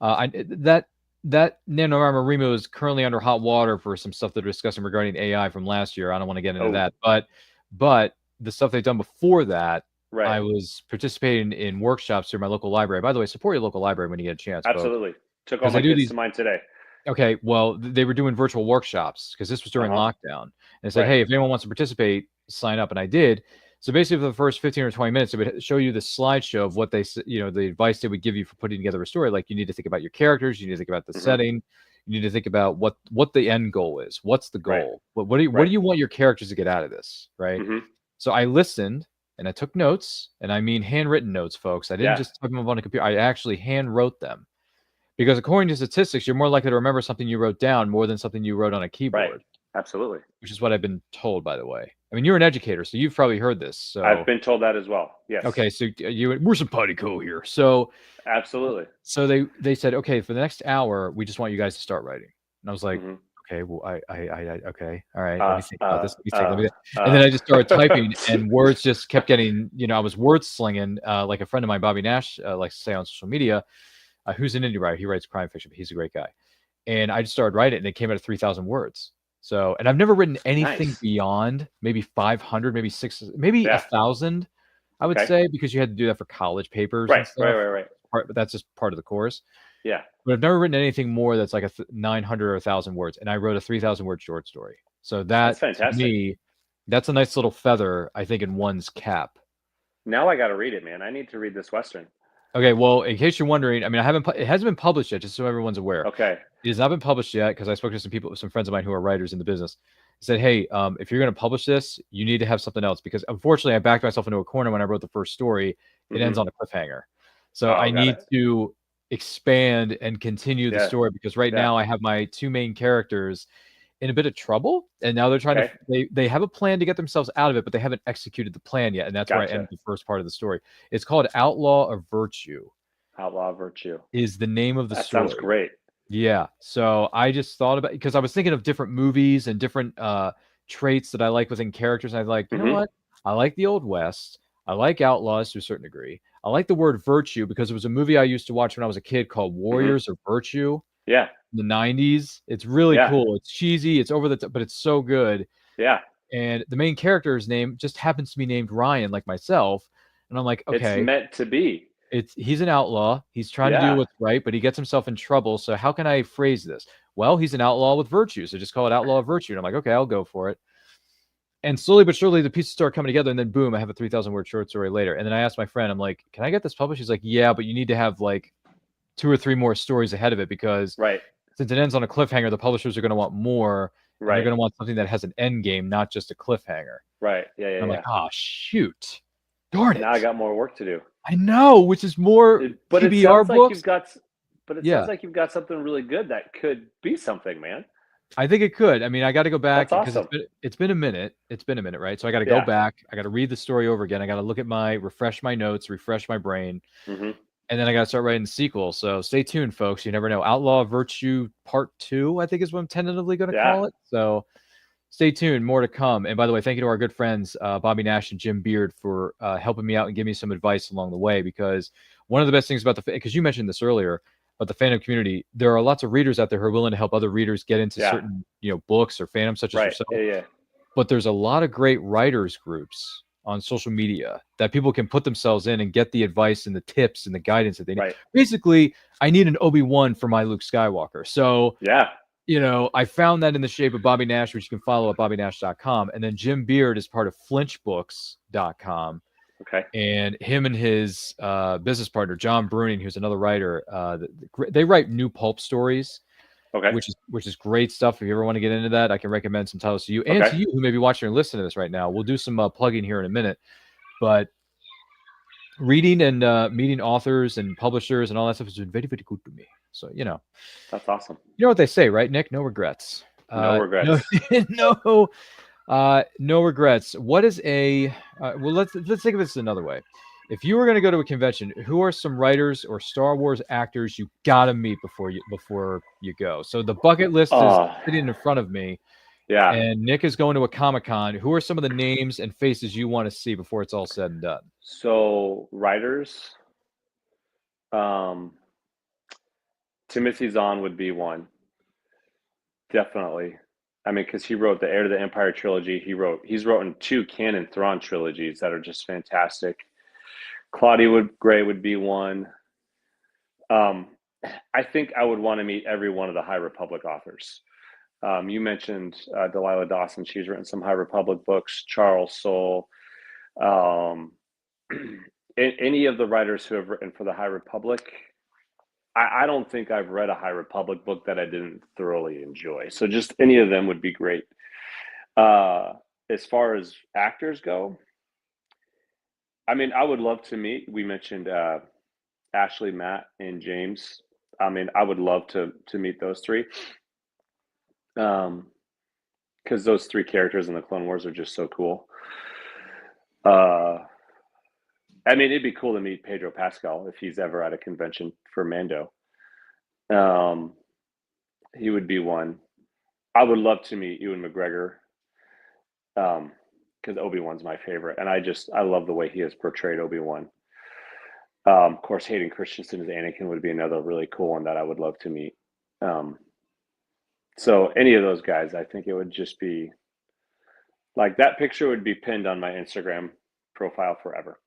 [SPEAKER 6] that NaNoWriMo Remu is currently under hot water for some stuff they're discussing regarding AI from last year. I don't want to get into that, but the stuff they've done before that, I was participating in workshops through my local library. By the way, support your local library when you get a chance.
[SPEAKER 8] Absolutely. Took all my kids to mine today.
[SPEAKER 6] Okay, well, they were doing virtual workshops because this was during lockdown. And it's like, hey, if anyone wants to participate, sign up. And I did. So basically, for the first 15 or 20 minutes, it would show you the slideshow of what they, the advice they would give you for putting together a story. Like, you need to think about your characters, you need to think about the setting, you need to think about what the end goal is. What's the goal? What do you want your characters to get out of this? Right. So I listened and I took notes, and I mean handwritten notes, folks. I didn't just type them up on a computer. I actually hand wrote them, because according to statistics, you're more likely to remember something you wrote down more than something you wrote on a keyboard.
[SPEAKER 8] Right. Absolutely.
[SPEAKER 6] Which is what I've been told, by the way. I mean, you're an educator, so you've probably heard this. So
[SPEAKER 8] I've been told that as well. Yes.
[SPEAKER 6] Okay, so we're simpatico here. So
[SPEAKER 8] absolutely.
[SPEAKER 6] So they said, okay, for the next hour, we just want you guys to start writing. And I was like, okay, well, I okay, all right. Let me think about this. And then I just started typing, and words just kept getting. I was word slinging, like a friend of mine, Bobby Nash, likes to say on social media, who's an indie writer. He writes crime fiction, but he's a great guy. And I just started writing, and it came out of 3,000 words. So, and I've never written anything beyond maybe 500, maybe 600, maybe 1,000, I would say, because you had to do that for college papers.
[SPEAKER 8] Right.
[SPEAKER 6] But that's just part of the course.
[SPEAKER 8] Yeah.
[SPEAKER 6] But I've never written anything more that's like 900 or 1,000 words, and I wrote a 3,000 word short story. So
[SPEAKER 8] That's
[SPEAKER 6] that, to
[SPEAKER 8] fantastic.
[SPEAKER 6] me, that's a nice little feather, I think, in one's cap.
[SPEAKER 8] Now I got to read it, man. I need to read this Western.
[SPEAKER 6] Okay, well, in case you're wondering, I mean, it hasn't been published yet, just so everyone's aware.
[SPEAKER 8] Okay.
[SPEAKER 6] It has not been published yet because I spoke to some friends of mine who are writers in the business. I said, hey, if you're going to publish this, you need to have something else, because unfortunately, I backed myself into a corner when I wrote the first story. It ends on a cliffhanger, so I need to expand and continue the story, because right now I have my two main characters in a bit of trouble, and now they're trying to they have a plan to get themselves out of it, but they haven't executed the plan yet, and that's where I end the first part of the story. It's called Outlaw of Virtue.
[SPEAKER 8] Outlaw of Virtue
[SPEAKER 6] is the name of the story.
[SPEAKER 8] That sounds great.
[SPEAKER 6] Yeah, so I just thought about, because I was thinking of different movies and different traits that I like within characters, and I was like, you know what, I like the Old West, I like outlaws to a certain degree, I like the word virtue because it was a movie I used to watch when I was a kid called Warriors of Virtue.
[SPEAKER 8] Yeah.
[SPEAKER 6] In the 90s. It's really cool. It's cheesy, it's over the top, but it's so good.
[SPEAKER 8] Yeah.
[SPEAKER 6] And the main character's name just happens to be named Ryan, like myself. And I'm like, okay.
[SPEAKER 8] It's meant to be.
[SPEAKER 6] He's an outlaw. He's trying to do what's right, but he gets himself in trouble. So how can I phrase this? Well, he's an outlaw with virtue. So just call it Outlaw of Virtue. And I'm like, okay, I'll go for it. And slowly but surely, the pieces start coming together. And then boom, I have a 3,000 word short story later. And then I asked my friend, I'm like, can I get this published? He's like, yeah, but you need to have like 2 or 3 more stories ahead of it, because since it ends on a cliffhanger, the publishers are going to want more. Right. They're going to want something that has an end game, not just a cliffhanger.
[SPEAKER 8] Right. Yeah. Yeah.
[SPEAKER 6] I'm like, oh, shoot. Darn it.
[SPEAKER 8] Now I got more work to do.
[SPEAKER 6] I know, which is more
[SPEAKER 8] but
[SPEAKER 6] PBR
[SPEAKER 8] it sounds
[SPEAKER 6] books.
[SPEAKER 8] Like you've got, but it sounds like you've got something really good that could be something, man.
[SPEAKER 6] I think it could. I mean, I got to go back because it's been a minute. It's been a minute, right? So I got to go back. I got to read the story over again. I got to look at refresh my notes, refresh my brain. And then I got to start writing the sequel. So stay tuned, folks. You never know. Outlaw Virtue Part 2, I think is what I'm tentatively going to call it. So stay tuned. More to come. And by the way, thank you to our good friends, Bobby Nash and Jim Beard, for helping me out and giving me some advice along the way. Because one of the best things about because you mentioned this earlier, but the fandom community, there are lots of readers out there who are willing to help other readers get into certain, books or fandoms such as yourself.
[SPEAKER 8] Yeah.
[SPEAKER 6] But there's a lot of great writers groups on social media that people can put themselves in and get the advice and the tips and the guidance that they need. Basically, I need an Obi-Wan for my Luke Skywalker. So I found that in the shape of Bobby Nash, which you can follow at bobbynash.com. And then Jim Beard is part of flinchbooks.com.
[SPEAKER 8] Okay.
[SPEAKER 6] And him and his business partner, John Bruning, who's another writer, they write new pulp stories, which is great stuff. If you ever want to get into that, I can recommend some titles to you and to you who may be watching or listening to this right now. We'll do some plugging here in a minute. But reading and meeting authors and publishers and all that stuff has been very, very good to me. So,
[SPEAKER 8] That's awesome.
[SPEAKER 6] You know what they say, right, Nick? No regrets.
[SPEAKER 8] No regrets.
[SPEAKER 6] No regrets. What is well, let's think of this another way. If you were going to go to a convention, who are some writers or Star Wars actors you got to meet before you go? So the bucket list is sitting in front of me.
[SPEAKER 8] Yeah.
[SPEAKER 6] And Nick is going to a Comic-Con. Who are some of the names and faces you want to see before it's all said and done?
[SPEAKER 8] So writers, Timothy Zahn would be one. Definitely. I mean, because he wrote the Heir to the Empire trilogy. He's written 2 canon Thrawn trilogies that are just fantastic. Claudia Gray would be one. I think I would want to meet every one of the High Republic authors. You mentioned Delilah Dawson. She's written some High Republic books. Charles Soule. Any of the writers who have written for the High Republic, I don't think I've read a High Republic book that I didn't thoroughly enjoy. So just any of them would be great. As far as actors go, I mean, I would love to meet. We mentioned Ashley, Matt, and James. I mean, I would love to meet those 3. Because those 3 characters in the Clone Wars are just so cool. I mean, it'd be cool to meet Pedro Pascal if he's ever at a convention for Mando. He would be one. I would love to meet Ewan McGregor, because Obi-Wan's my favorite, and I love the way he has portrayed Obi-Wan. Of course, Hayden Christensen as Anakin would be another really cool one that I would love to meet. So any of those guys, I think it would just be like that picture would be pinned on my Instagram profile forever.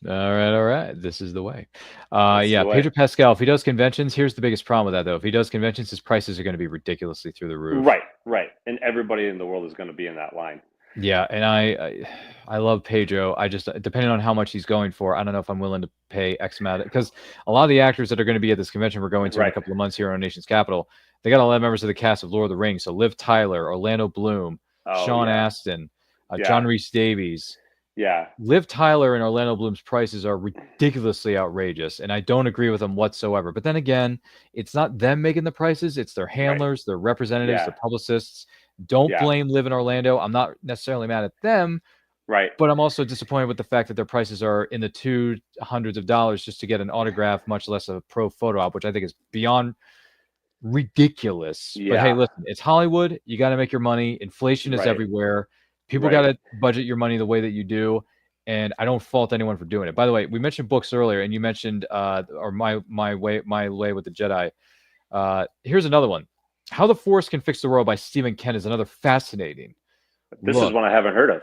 [SPEAKER 6] All right. This is the way.
[SPEAKER 8] This is
[SPEAKER 6] Yeah,
[SPEAKER 8] the way.
[SPEAKER 6] Pedro Pascal, if he does conventions, here's the biggest problem with that, though. If he does conventions, his prices are going to be ridiculously through the roof.
[SPEAKER 8] Right. And everybody in the world is going to be in that line.
[SPEAKER 6] Yeah, and I love Pedro. I just, depending on how much he's going for, I don't know if I'm willing to pay X amount, because a lot of the actors that are going to be at this convention we're going to in a
[SPEAKER 8] Right.
[SPEAKER 6] couple of months here on Nation's Capital, they got a lot of members of the cast of Lord of the Rings. So Liv Tyler, Orlando Bloom,
[SPEAKER 8] Oh,
[SPEAKER 6] Sean
[SPEAKER 8] yeah.
[SPEAKER 6] Astin,
[SPEAKER 8] Yeah.
[SPEAKER 6] John Rhys Davies.
[SPEAKER 8] Yeah.
[SPEAKER 6] Liv Tyler and Orlando Bloom's prices are ridiculously outrageous, and I don't agree with them whatsoever. But then again, it's not them making the prices; it's their handlers, their representatives,
[SPEAKER 8] Yeah.
[SPEAKER 6] their publicists. Don't
[SPEAKER 8] Yeah.
[SPEAKER 6] blame Liv in Orlando. I'm not necessarily mad at them,
[SPEAKER 8] Right.
[SPEAKER 6] but I'm also disappointed with the fact that their prices are in the $200s of dollars just to get an autograph, much less a pro photo op, which I think is beyond ridiculous. But hey,
[SPEAKER 8] Yeah.
[SPEAKER 6] listen, it's Hollywood. You got to make your money. Inflation is
[SPEAKER 8] Right.
[SPEAKER 6] everywhere. People
[SPEAKER 8] Right.
[SPEAKER 6] got to budget your money the way that you do. And I don't fault anyone for doing it. By the way, we mentioned books earlier, and you mentioned or my way with the Jedi. Here's another one. How the Force Can Fix the World by Stephen Kent is another fascinating.
[SPEAKER 8] This is one I haven't heard of.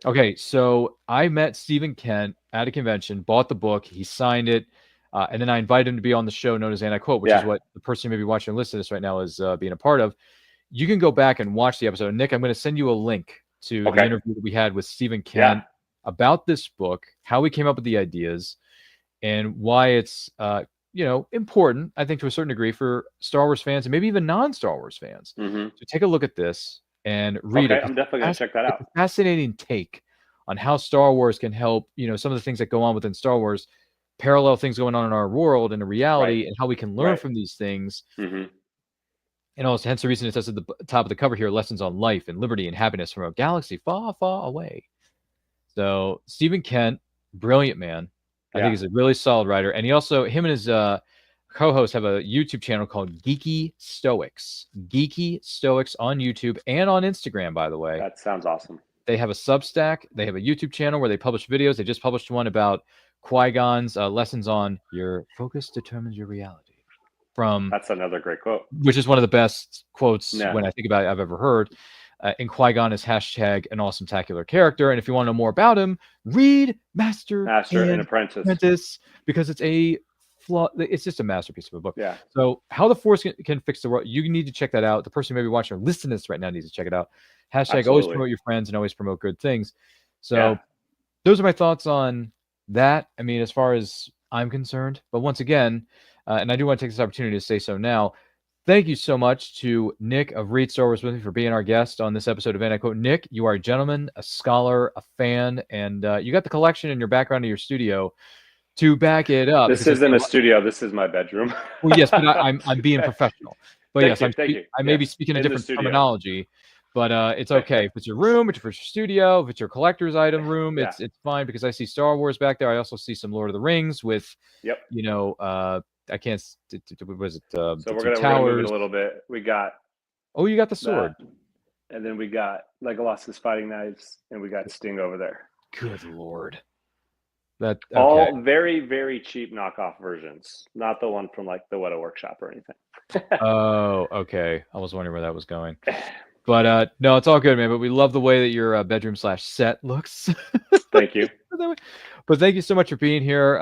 [SPEAKER 6] Okay, so I met Stephen Kent at a convention, bought the book, he signed it, and then I invited him to be on the show known as And I Quote, which is what the person who may be watching and listening to this right now is being a part of. You can go back and watch the episode. Nick, I'm going to send you a link to the interview that we had with Stephen Kent about this book, how we came up with the ideas, and why it's important, I think, to a certain degree for Star Wars fans and maybe even non-Star Wars fans to take a look at this and read it.
[SPEAKER 8] I'm definitely going to check that out.
[SPEAKER 6] It's a fascinating take on how Star Wars can help, some of the things that go on within Star Wars, parallel things going on in our world and in reality, and how we can learn from these things. And also, hence the reason it says at the top of the cover here, lessons on life and liberty and happiness from a galaxy far, far away. So Stephen Kent, brilliant man. I think he's a really solid writer. And he also, him and his co-host have a YouTube channel called Geeky Stoics. Geeky Stoics on YouTube and on Instagram, by the way.
[SPEAKER 8] That sounds awesome.
[SPEAKER 6] They have a Substack. They have a YouTube channel where they publish videos. They just published one about Qui-Gon's lessons on your focus determines your reality.
[SPEAKER 8] That's another great quote.
[SPEAKER 6] Which is one of the best quotes when I think about it I've ever heard. And Qui-Gon is hashtag an awesome-tacular character. And if you want to know more about him, read Master and Apprentice, because it's just a masterpiece of a book.
[SPEAKER 8] Yeah.
[SPEAKER 6] So How the Force can Fix the World, you need to check that out. The person who may be watching or listening to this right now needs to check it out. Hashtag always promote your friends and always promote good things. So those are my thoughts on that. I mean, as far as I'm concerned, but once again, and I do want to take this opportunity to say so now, thank you so much to Nick of Read Star Wars With Me for being our guest on this episode of And I Quote. Nick, you are a gentleman, a scholar, a fan, and you got the collection in your background of your studio to back it up.
[SPEAKER 8] This isn't a studio. This is my bedroom.
[SPEAKER 6] Well, yes, but I'm being professional. But
[SPEAKER 8] Thank you.
[SPEAKER 6] I may be speaking a different terminology, but it's okay. If it's your room, if it's your studio, if it's your collector's item room, it's fine, because I see Star Wars back there. I also see some Lord of the Rings with, I can't. Was it?
[SPEAKER 8] So we're gonna move it a little bit. We got.
[SPEAKER 6] Oh, you got the sword.
[SPEAKER 8] And then we got Legolas's fighting knives, and we got Sting over there.
[SPEAKER 6] Good Lord.
[SPEAKER 8] All very, very cheap knockoff versions, not the one from like the Weta Workshop or anything.
[SPEAKER 6] Oh, okay. I was wondering where that was going. But no, it's all good, man. But we love the way that your bedroom/set looks.
[SPEAKER 8] Thank you.
[SPEAKER 6] But thank you so much for being here.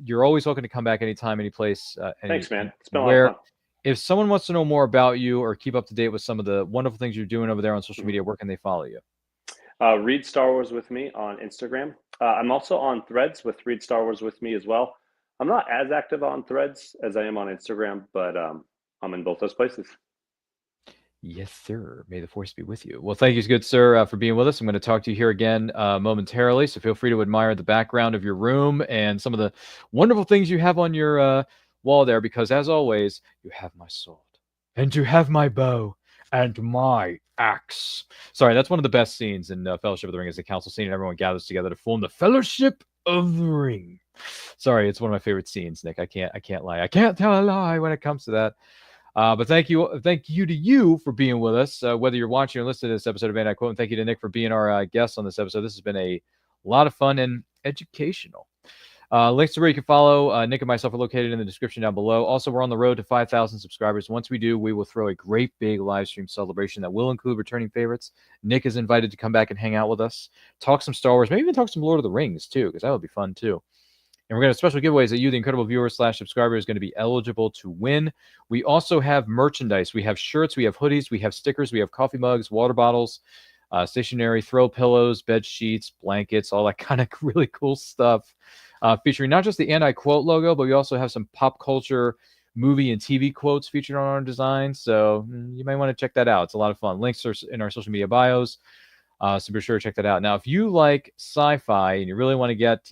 [SPEAKER 6] You're always welcome to come back anytime, any place.
[SPEAKER 8] Thanks, man. It's been a lot of fun.
[SPEAKER 6] If someone wants to know more about you or keep up to date with some of the wonderful things you're doing over there on social media, where can they follow you?
[SPEAKER 8] Read Star Wars With Me on Instagram. I'm also on Threads with Read Star Wars With Me as well. I'm not as active on Threads as I am on Instagram, but I'm in both those places.
[SPEAKER 6] Yes, sir. May the Force be with you. Well, thank you, good sir, for being with us. I'm going to talk to you here again momentarily, so feel free to admire the background of your room and some of the wonderful things you have on your wall there, because as always, you have my sword, and you have my bow, and my axe. Sorry, that's one of the best scenes in Fellowship of the Ring, is the council scene, and everyone gathers together to form the Fellowship of the Ring. Sorry, it's one of my favorite scenes, Nick. I can't lie. I can't tell a lie when it comes to that. But thank you to you for being with us, whether you're watching or listening to this episode of And I Quote. And thank you to Nick for being our guest on this episode. This has been a lot of fun and educational. Links to where you can follow Nick and myself are located in the description down below. Also, we're on the road to 5,000 subscribers. Once we do, we will throw a great big live stream celebration that will include returning favorites. Nick is invited to come back and hang out with us, talk some Star Wars, maybe even talk some Lord of the Rings too, because that would be fun too. And we're going to have special giveaways that you, the incredible viewer / subscriber, is going to be eligible to win. We also have merchandise. We have shirts, we have hoodies, we have stickers, we have coffee mugs, water bottles, stationery, throw pillows, bed sheets, blankets, all that kind of really cool stuff. Featuring not just the And I Quote logo, but we also have some pop culture movie and TV quotes featured on our design. So you might want to check that out. It's a lot of fun. Links are in our social media bios. So be sure to check that out. Now, if you like sci-fi and you really want to get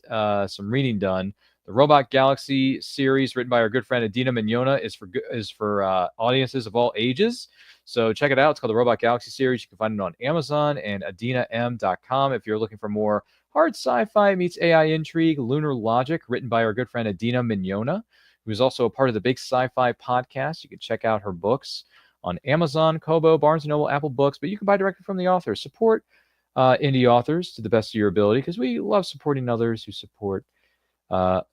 [SPEAKER 6] some reading done, the Robot Galaxy series, written by our good friend Adina Mignona, is for audiences of all ages. So check it out. It's called the Robot Galaxy series. You can find it on Amazon and adinam.com if you're looking for more hard sci-fi meets AI intrigue, lunar logic, written by our good friend Adina Mignona, who is also a part of the Big Sci-Fi podcast. You can check out her books on Amazon, Kobo, Barnes & Noble, Apple Books, but you can buy directly from the author. Support indie authors to the best of your ability, because we love supporting others who support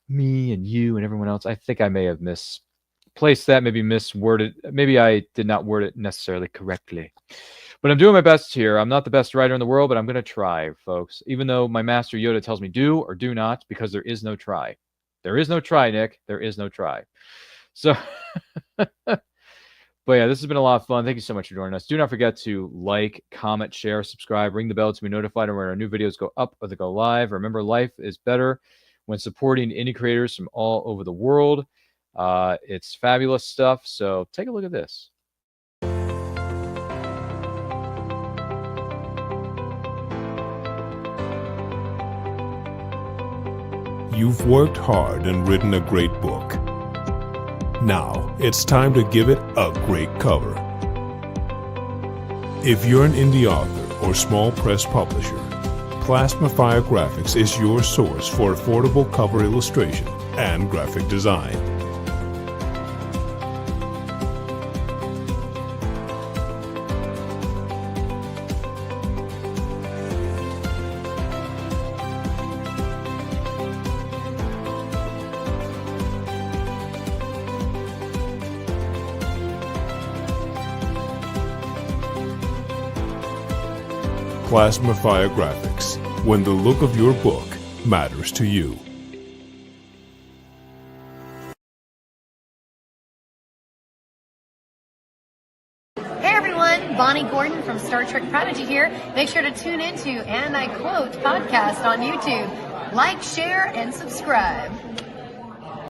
[SPEAKER 6] me and you and everyone else. I think I may have misplaced that, maybe misworded. Maybe I did not word it necessarily correctly. But I'm doing my best here. I'm not the best writer in the world, but I'm going to try, folks. Even though my master Yoda tells me do or do not, because there is no try. There is no try, Nick. There is no try. So... But yeah, this has been a lot of fun. Thank you so much for joining us. Do not forget to like, comment, share, subscribe, ring the bell to be notified when our new videos go up or they go live. Remember, life is better when supporting indie creators from all over the world. It's fabulous stuff. So take a look at this.
[SPEAKER 9] You've worked hard and written a great book. Now, it's time to give it a great cover. If you're an indie author or small press publisher, Plasmafire Graphics is your source for affordable cover illustration and graphic design. Plasmafire Graphics, when the look of your book matters to you.
[SPEAKER 10] Hey everyone, Bonnie Gordon from Star Trek Prodigy here. Make sure to tune into And I Quote podcast on YouTube. Like, share, and subscribe.